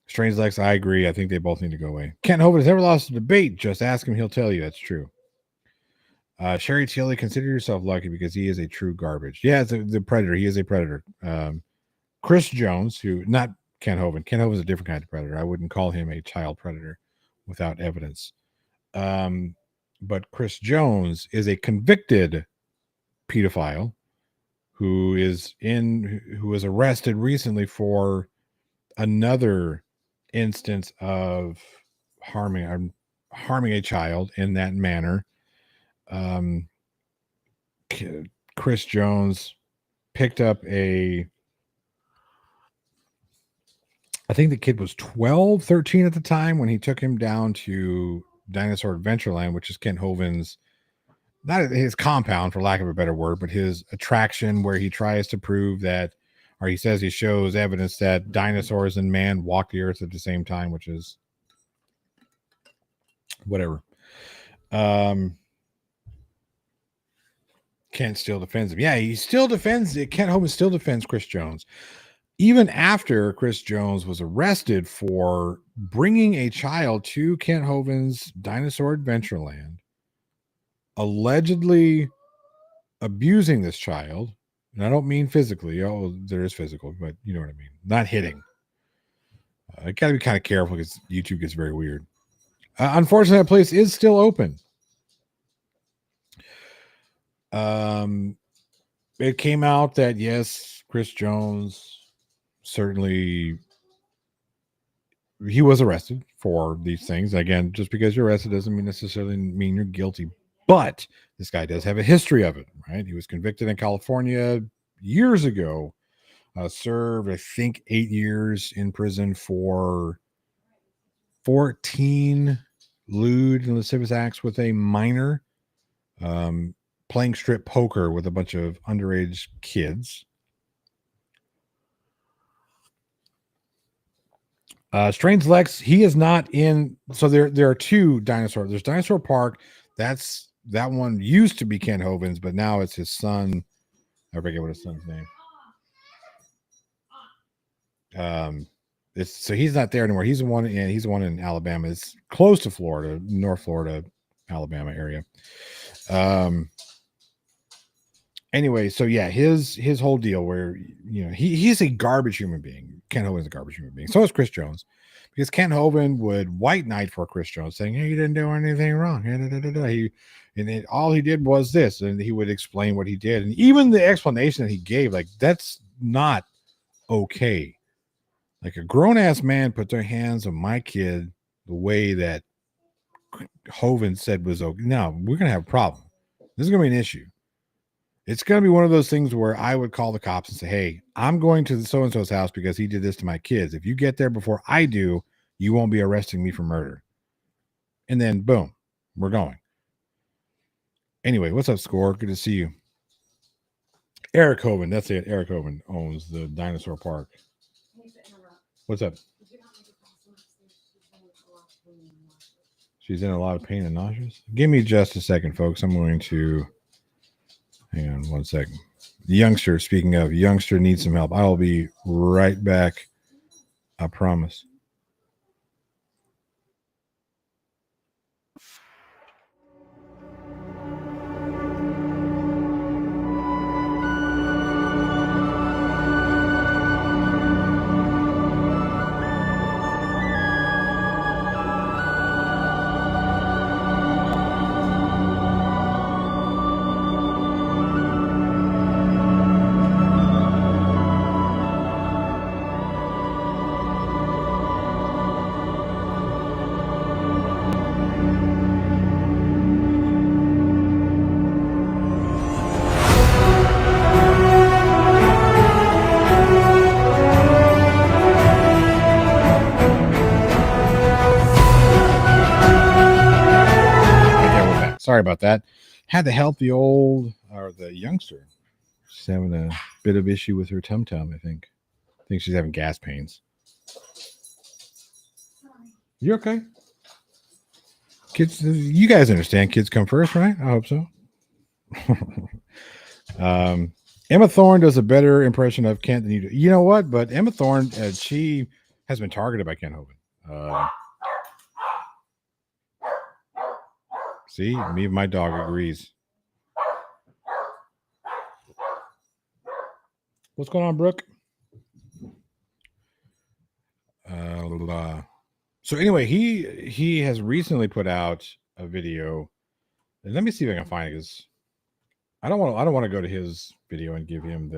S1: Strange Lex, I agree. I think they both need to go away. Kent Hovind has never lost a debate. Just ask him. He'll tell you that's true. Sherry Tilly, consider yourself lucky because he is a true garbage. Yeah, it's the predator. He is a predator. Chris Jones, who, not Kent Hovind. Kent Hovind is a different kind of predator. I wouldn't call him a child predator without evidence. But Chris Jones is a convicted pedophile who was arrested recently for another instance of harming a child in that manner. Chris Jones picked up I think the kid was 12, 13 at the time when he took him down to Dinosaur Adventureland, which is Kent Hovind's, not his compound for lack of a better word, but his attraction where he tries to prove that, or he says he shows evidence that dinosaurs and man walked the earth at the same time, which is whatever. Kent still defends him. Yeah, he still defends it. Kent Hovind still defends Chris Jones. Even after Chris Jones was arrested for bringing a child to Kent Hovind's Dinosaur Adventureland, allegedly abusing this child, and I don't mean physically. Oh, there is physical, but you know what I mean. Not hitting. I got to be kind of careful because YouTube gets very weird. Unfortunately, that place is still open. It came out that yes, Chris Jones certainly he was arrested for these things. Again, just because you're arrested doesn't necessarily mean you're guilty. But this guy does have a history of it, right? He was convicted in California years ago. Served, I think, 8 years in prison for 14 lewd and lascivious acts with a minor, playing strip poker with a bunch of underage kids. Strange Lex, he is not in. So there are two dinosaurs. There's Dinosaur Park. That one used to be Ken Hovind's, but now it's his son. I forget what his son's name. So he's not there anymore. He's the one in Alabama. It's close to Florida, North Florida, Alabama area. Anyway, so yeah, his whole deal where he's a garbage human being. Ken Hovind's a garbage human being. So is Chris Jones, because Ken Hovind would white knight for Chris Jones, saying, "Hey, you didn't do anything wrong." All he did was this, and he would explain what he did, and even the explanation that he gave, like, that's not okay. Like, a grown ass man put their hands on my kid the way that Hovind said was okay. No, we're gonna have a problem. This is gonna be an issue. It's going to be one of those things where I would call the cops and say, "Hey, I'm going to the so-and-so's house because he did this to my kids. If you get there before I do, you won't be arresting me for murder." And then, boom, we're going. Anyway, what's up, Score? Good to see you. Eric Hovind, that's it. Eric Hovind owns the Dinosaur Park. What's up? She's in a lot of pain and nauseous. Give me just a second, folks. I'm going to... Hang on one second. The youngster, speaking of, youngster needs some help. I'll be right back. I promise. Sorry about that. Had to help the youngster. She's having a bit of issue with her tum-tum, I think. I think she's having gas pains. You okay? Kids, you guys understand kids come first, right? I hope so. Emma Thorne does a better impression of Kent than you do. You know what? But Emma Thorne, she has been targeted by Kent Hovind. See, me and my dog agrees. What's going on, Brooke? So anyway, he has recently put out a video. And let me see if I can find it, because I don't want to go to his video and give him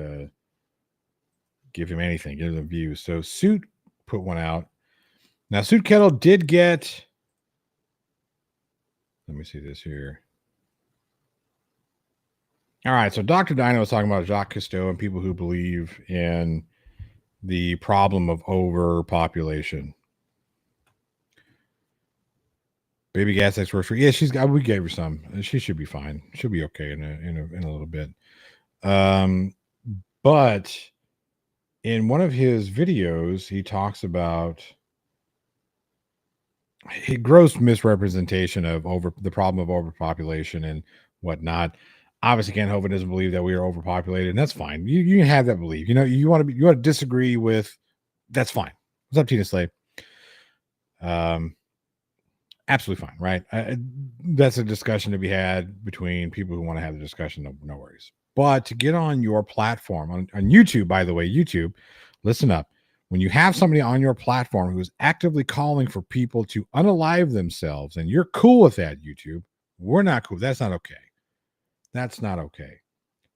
S1: anything, give him the views. So Suit put one out. Now, Suit Kettle did get. Let me see this here. All right, so Dr. Dino was talking about Jacques Cousteau and people who believe in the problem of overpopulation. Baby gas X works for we gave her some. She should be fine. She'll be okay in a little bit. But in one of his videos, he talks about a gross misrepresentation of the problem of overpopulation and whatnot. Obviously, Ken Hovind doesn't believe that we are overpopulated, and that's fine. You can have that belief. You know, you want to disagree with. That's fine. What's up, Tina Slay? Absolutely fine, right? That's a discussion to be had between people who want to have the discussion. No worries. But to get on your platform on YouTube, by the way, YouTube, listen up. When you have somebody on your platform who is actively calling for people to unalive themselves, and you're cool with that, YouTube, we're not cool. That's not okay. That's not okay.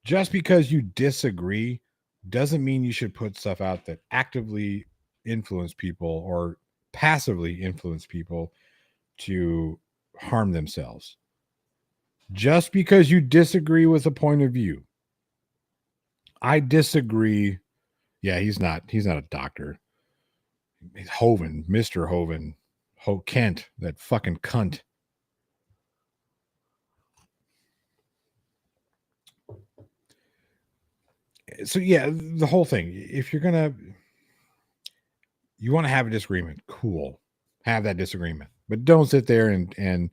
S1: Just because you disagree doesn't mean you should put stuff out that actively influence people or passively influence people to harm themselves. Just because you disagree with a point of view. I disagree. Yeah, he's not a doctor. He's Hovind, Mr. Hovind, Kent, that fucking cunt. So yeah, the whole thing. If you want to have a disagreement, cool. Have that disagreement. But don't sit there and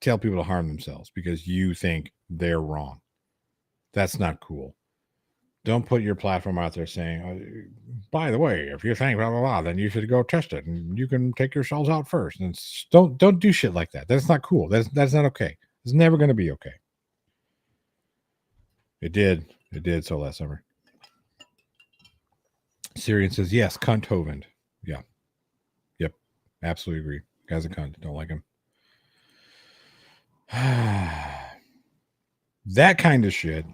S1: tell people to harm themselves because you think they're wrong. That's not cool. Don't put your platform out there saying, by the way, if you think blah blah blah, then you should go test it and you can take yourselves out first. And don't do shit like that. That's not cool. That's not okay. It's never going to be okay. It did so last summer. Syrian says yes, cunt Hovind. Yeah. Yep. Absolutely agree. Guy's a cunt. Don't like him. That kind of shit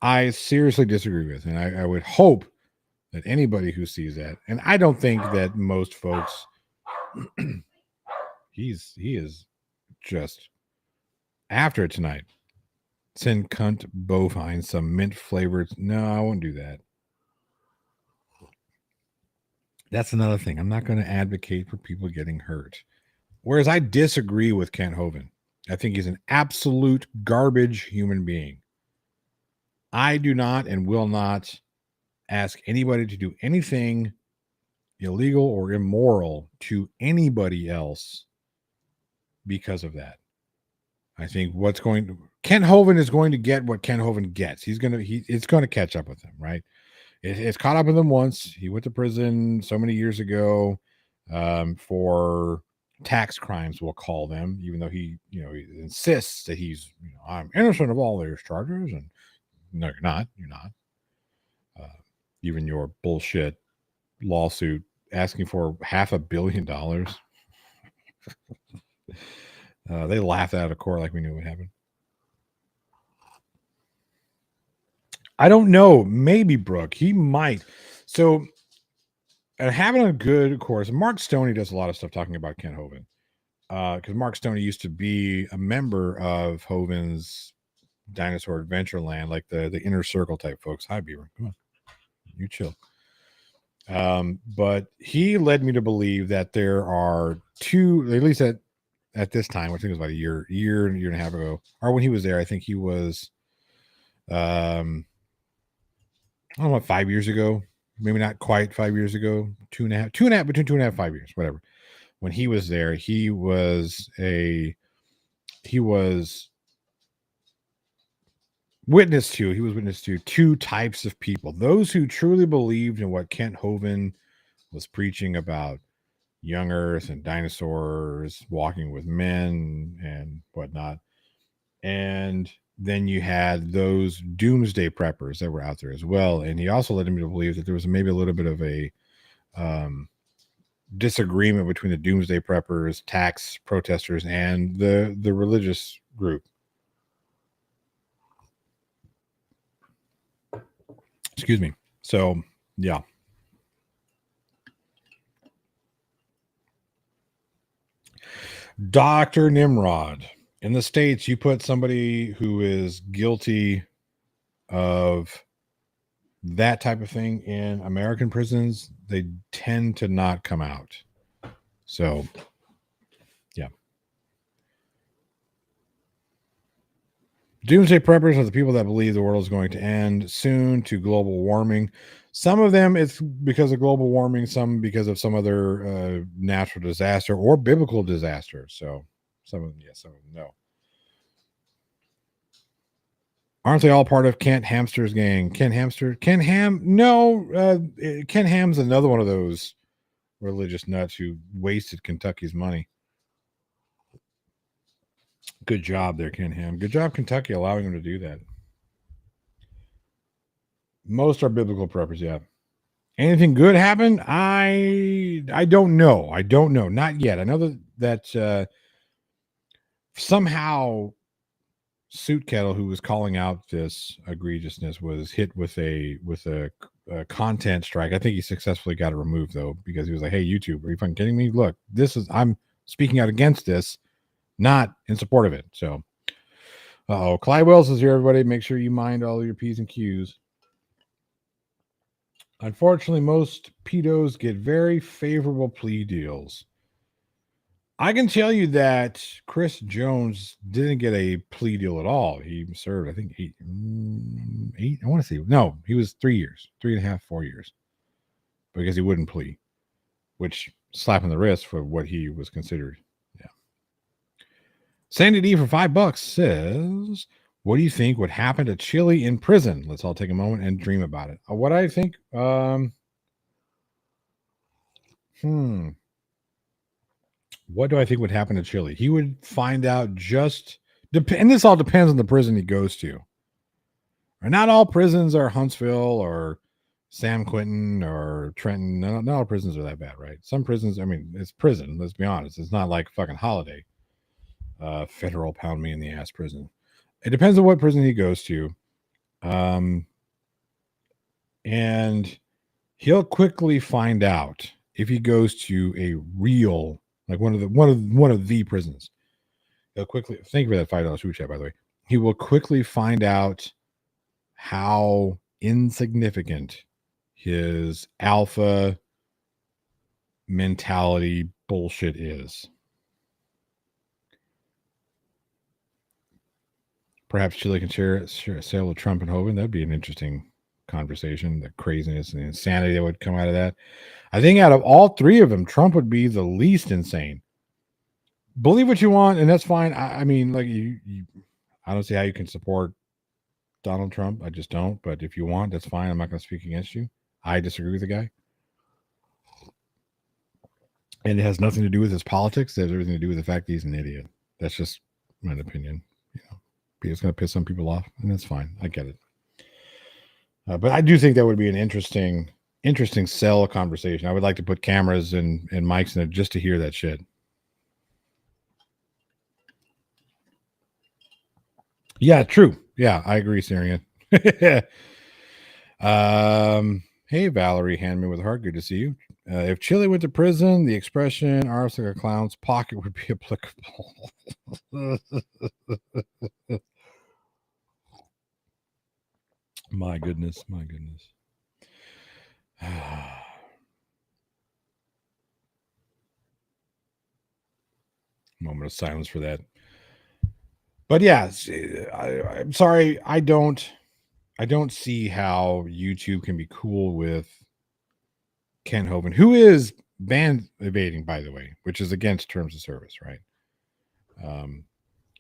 S1: I seriously disagree with, and I would hope that anybody who sees that, and I don't think that most folks, he is just after it tonight. Send cunt bovine some mint flavored. No, I won't do that. That's another thing. I'm not going to advocate for people getting hurt. Whereas I disagree with Kent Hovind. I think he's an absolute garbage human being. I do not and will not ask anybody to do anything illegal or immoral to anybody else because of that. I think Ken Hovind is going to get what Ken Hovind gets. It's going to catch up with him, right? It's caught up with him once. He went to prison so many years ago for tax crimes, we'll call them, even though he insists that he's, I'm innocent of all those charges. And no, you're not. You're not. Even your bullshit lawsuit asking for $500 million. They laughed out of court like we knew what happened. I don't know. Maybe Brooke. He might. So having a good course, Mark Stoney does a lot of stuff talking about Ken Hovind. Because Mark Stoney used to be a member of Hovind's Dinosaur Adventureland, like the inner circle type folks. Hi, Beaver. Come on. You chill. But he led me to believe that there are two, at least at this time, I think it was about a year and a half ago, or when he was there, I think he was, I don't know, 5 years ago, maybe not quite 5 years ago, between 2.5, 5 years, whatever. When he was there, he was witness to two types of people: those who truly believed in what Kent Hovind was preaching about young earth and dinosaurs walking with men and whatnot, and then you had those doomsday preppers that were out there as well. And he also led me to believe that there was maybe a little bit of a disagreement between the doomsday preppers, tax protesters, and the religious group. Excuse me. So, yeah. Dr. Nimrod. In the States, you put somebody who is guilty of that type of thing in American prisons, they tend to not come out. So, yeah. Doomsday preppers are the people that believe the world is going to end soon to global warming. Some of them it's because of global warming, some because of some other natural disaster or biblical disaster. So, some of them, yes, some of them, no. Aren't they all part of Kent Hamster's gang? Ken Ham? No, Ken Ham's another one of those religious nuts who wasted Kentucky's money. Good job there, Ken Ham. Good job, Kentucky, allowing him to do that. Most are biblical preppers, yeah. Anything good happen? I don't know. I don't know. Not yet. I know that somehow Suit Kettle, who was calling out this egregiousness, was hit with a content strike. I think he successfully got it removed though, because he was like, "Hey, YouTube, are you fucking kidding me? Look, I'm speaking out against this, not in support of it." So, Clyde Wells is here, everybody. Make sure you mind all your P's and Q's. Unfortunately, most pedos get very favorable plea deals. I can tell you that Chris Jones didn't get a plea deal at all. He served, I think, eight. I want to say, no, he was 3 years, 3.5, 4 years, because he wouldn't plea, which slap in the wrist for what he was considered. Yeah. Sandy D for $5 says, "What do you think would happen to Chili in prison?" Let's all take a moment and dream about it. What I think, what do I think would happen to Chili? He would find out and this all depends on the prison he goes to. Not all prisons are Huntsville or San Quentin or Trenton. Not all prisons are that bad, right? Some prisons, I mean, it's prison. Let's be honest. It's not like fucking Holiday. Federal pound me in the ass prison. It depends on what prison he goes to. And he'll quickly find out if he goes to a real, like one of the prisons. He'll quickly, thank you for that $5 super chat, by the way. He will quickly find out how insignificant his alpha mentality bullshit is. Perhaps Chile can share a sale with Trump and Hogan. That'd be an interesting conversation. The craziness and the insanity that would come out of that. I think out of all three of them, Trump would be the least insane. Believe what you want, and that's fine. I mean, like I don't see how you can support Donald Trump. I just don't. But if you want, that's fine. I'm not going to speak against you. I disagree with the guy. And it has nothing to do with his politics. It has everything to do with the fact that he's an idiot. That's just my opinion. You know, it's going to piss some people off, and that's fine. I get it. But I do think that would be an interesting cell conversation. I would like to put cameras and mics in it just to hear that shit. Yeah, true. Yeah, I agree, Syrian. Hey, Valerie, hand me with a heart. Good to see you. If Chile went to prison, the expression "arse like a clown's pocket" would be applicable. My goodness. Moment of silence for that. But yeah, I'm sorry. I don't see how YouTube can be cool with Ken Hovind, who is ban evading, by the way, which is against terms of service, right?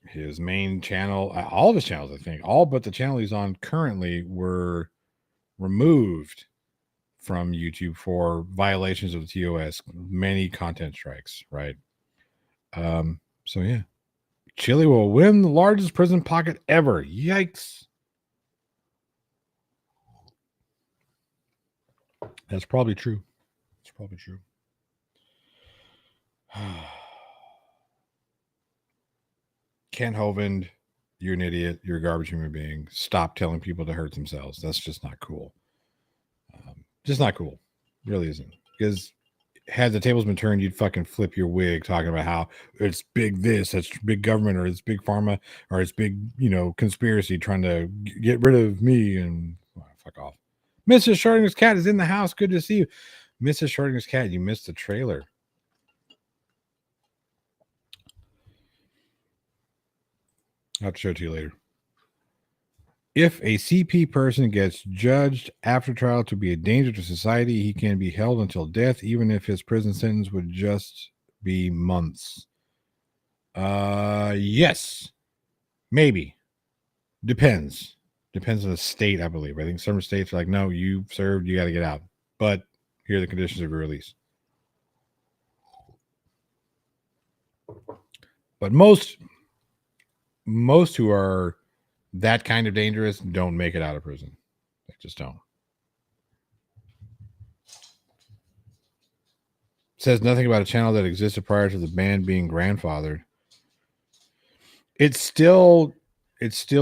S1: His main channel, all of his channels, I think, all but the channel he's on currently, were removed from YouTube for violations of the TOS, many content strikes, right? So yeah, Chile will win the largest prison pocket ever. Yikes. That's probably true. It's probably true. Ken Hovind, you're an idiot. You're a garbage human being. Stop telling people to hurt themselves. That's just not cool. Just not cool. It really isn't. Because had the tables been turned, you'd fucking flip your wig talking about how it's big this, that's big government, or it's big pharma, or it's big, conspiracy trying to get rid of me and fuck off. Mrs. Schrodinger's cat is in the house. Good to see you. Mrs. Schrodinger's cat, you missed the trailer. I'll have to show it to you later. If a CP person gets judged after trial to be a danger to society, he can be held until death, even if his prison sentence would just be months. Yes. Maybe. Depends. Depends on the state, I believe. I think some states are like, no, you served, you got to get out. But here are the conditions of your release. But most who are that kind of dangerous don't make it out of prison. They just don't. Says nothing about a channel that existed prior to the ban being grandfathered. It's still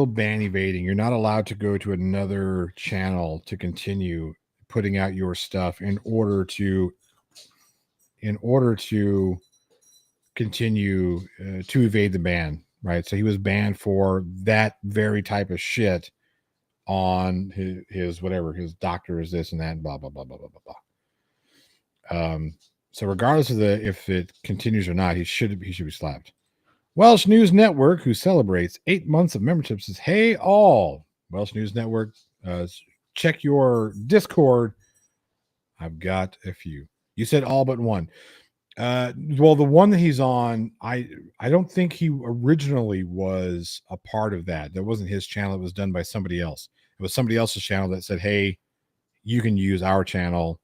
S1: ban evading. You're not allowed to go to another channel to continue putting out your stuff in order to continue to evade the ban. Right, so he was banned for that very type of shit on his whatever, his doctor is this and that, and blah blah blah blah blah blah blah. So regardless of if it continues or not, he should be slapped. Welsh News Network, who celebrates 8 months of membership, says, "Hey all, Welsh News Network, check your Discord. I've got a few. You said all but one." Well, the one that he's on, I don't think he originally was a part of that. That wasn't his channel. It was done by somebody else. It was somebody else's channel that said, hey, you can use our channel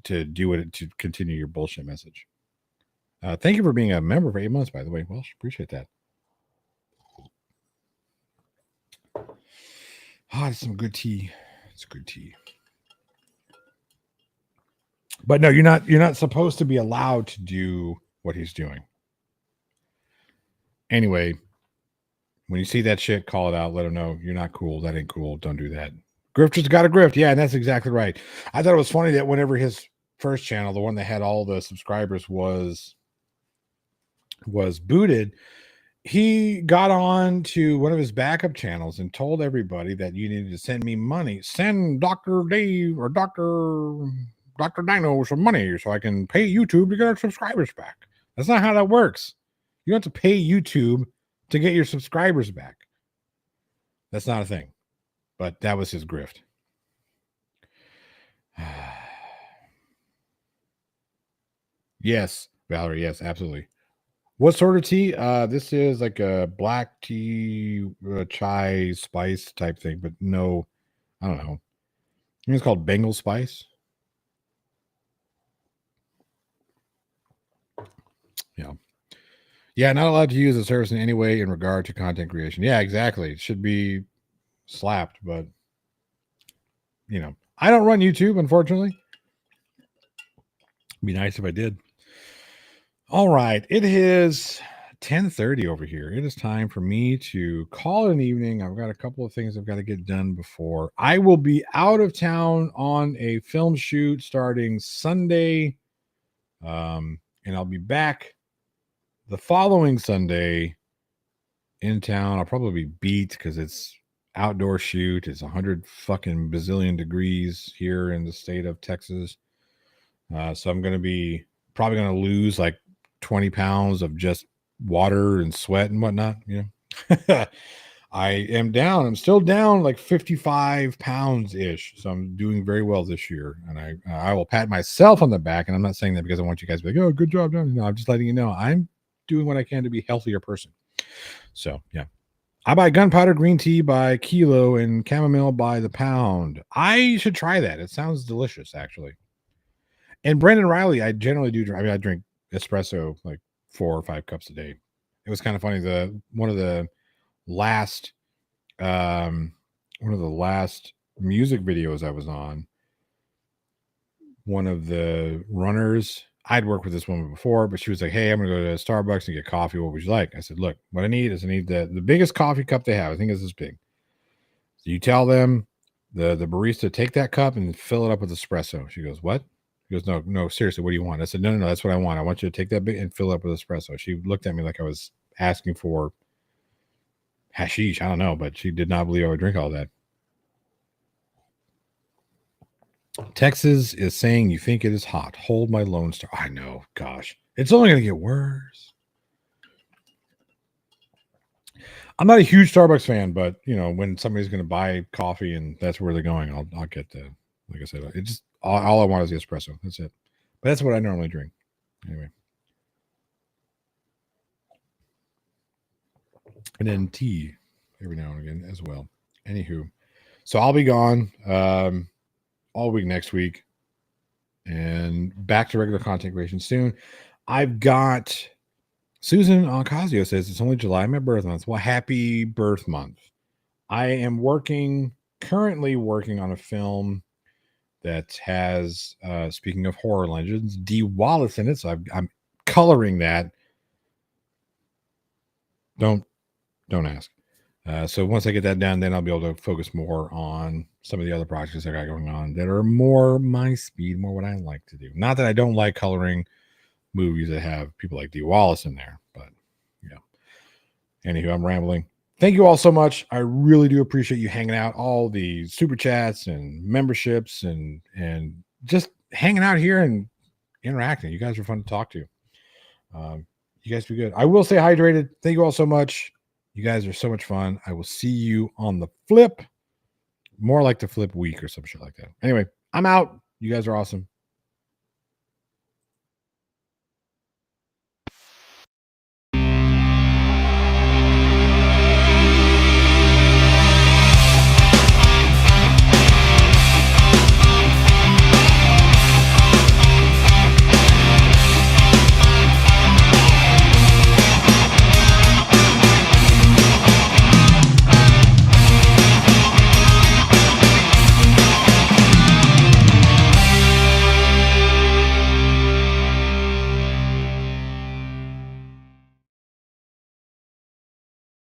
S1: to do it, to continue your bullshit message. Thank you for being a member for 8 months, by the way. Well, appreciate that. It's some good tea. It's good tea. But no, you're not supposed to be allowed to do what he's doing. Anyway, when you see that shit, call it out. Let him know you're not cool. That ain't cool. Don't do that. Grifters got a grift. Yeah, and that's exactly right. I thought it was funny that whenever his first channel, the one that had all the subscribers, was booted, he got on to one of his backup channels and told everybody that you needed to send me money. Send Dr. Dave or Dr. Dino some money so I can pay YouTube to get our subscribers back. That's not how that works. You don't have to pay YouTube to get your subscribers back. That's not a thing. But that was his grift. Yes, Valerie. Yes, absolutely. What sort of tea? This is like a black tea, chai spice type thing, but no, I don't know. I think it's called Bengal spice. Yeah, not allowed to use the service in any way in regard to content creation. Yeah, exactly. It should be slapped, but I don't run YouTube, unfortunately. It'd be nice if I did. All right, it is 10:30 over here. It is time for me to call it an evening. I've got a couple of things I've got to get done before. I will be out of town on a film shoot starting Sunday, and I'll be back the following Sunday in town. I'll probably be beat because it's outdoor shoot. It's 100 fucking bazillion degrees here in the state of Texas. So I'm probably going to lose like 20 pounds of just water and sweat and whatnot. I'm still down like 55 pounds ish. So I'm doing very well this year. And I will pat myself on the back. And I'm not saying that because I want you guys to be like, oh, good job done. No, I'm just letting you know I'm doing what I can to be a healthier person. So yeah, I buy gunpowder green tea by kilo and chamomile by the pound. I should try that. It sounds delicious, actually. And Brendan Riley, I generally do drink. I drink espresso like 4 or 5 cups a day. It was kind of funny. One of the last music videos I was on, one of the runners, I'd worked with this woman before, but she was like, hey, I'm going to go to Starbucks and get coffee. What would you like? I said, look, what I need the biggest coffee cup they have. I think it's this big. So you tell them, the barista, take that cup and fill it up with espresso. She goes, what? He goes, no, seriously, what do you want? I said, no, that's what I want. I want you to take that bit and fill it up with espresso. She looked at me like I was asking for hashish. I don't know, but she did not believe I would drink all that. Texas is saying you think it is hot. Hold my Lone Star. I know. Gosh. It's only going to get worse. I'm not a huge Starbucks fan, but you know, when somebody's going to buy coffee and that's where they're going, I'll get the, like I said, it just all I want is the espresso. That's it. But that's what I normally drink. Anyway. And then tea every now and again as well. Anywho, so I'll be gone all week next week and back to regular content creation soon. I've got Susan Ocasio says it's only July, my birth month. Well, happy birth month. I am currently working on a film that has, speaking of horror legends, Dee Wallace in it. So I'm coloring that. Don't ask. So once I get that done, then I'll be able to focus more on some of the other projects I got going on that are more my speed, more what I like to do. Not that I don't like coloring movies that have people like Dee Wallace in there, but yeah. Anywho, I'm rambling. Thank you all so much. I really do appreciate you hanging out, all the super chats and memberships and just hanging out here and interacting. You guys are fun to talk to. You guys be good. I will stay hydrated. Thank you all so much. You guys are so much fun. I will see you on the flip. More like the flip week or some shit like that. Anyway, I'm out. You guys are awesome.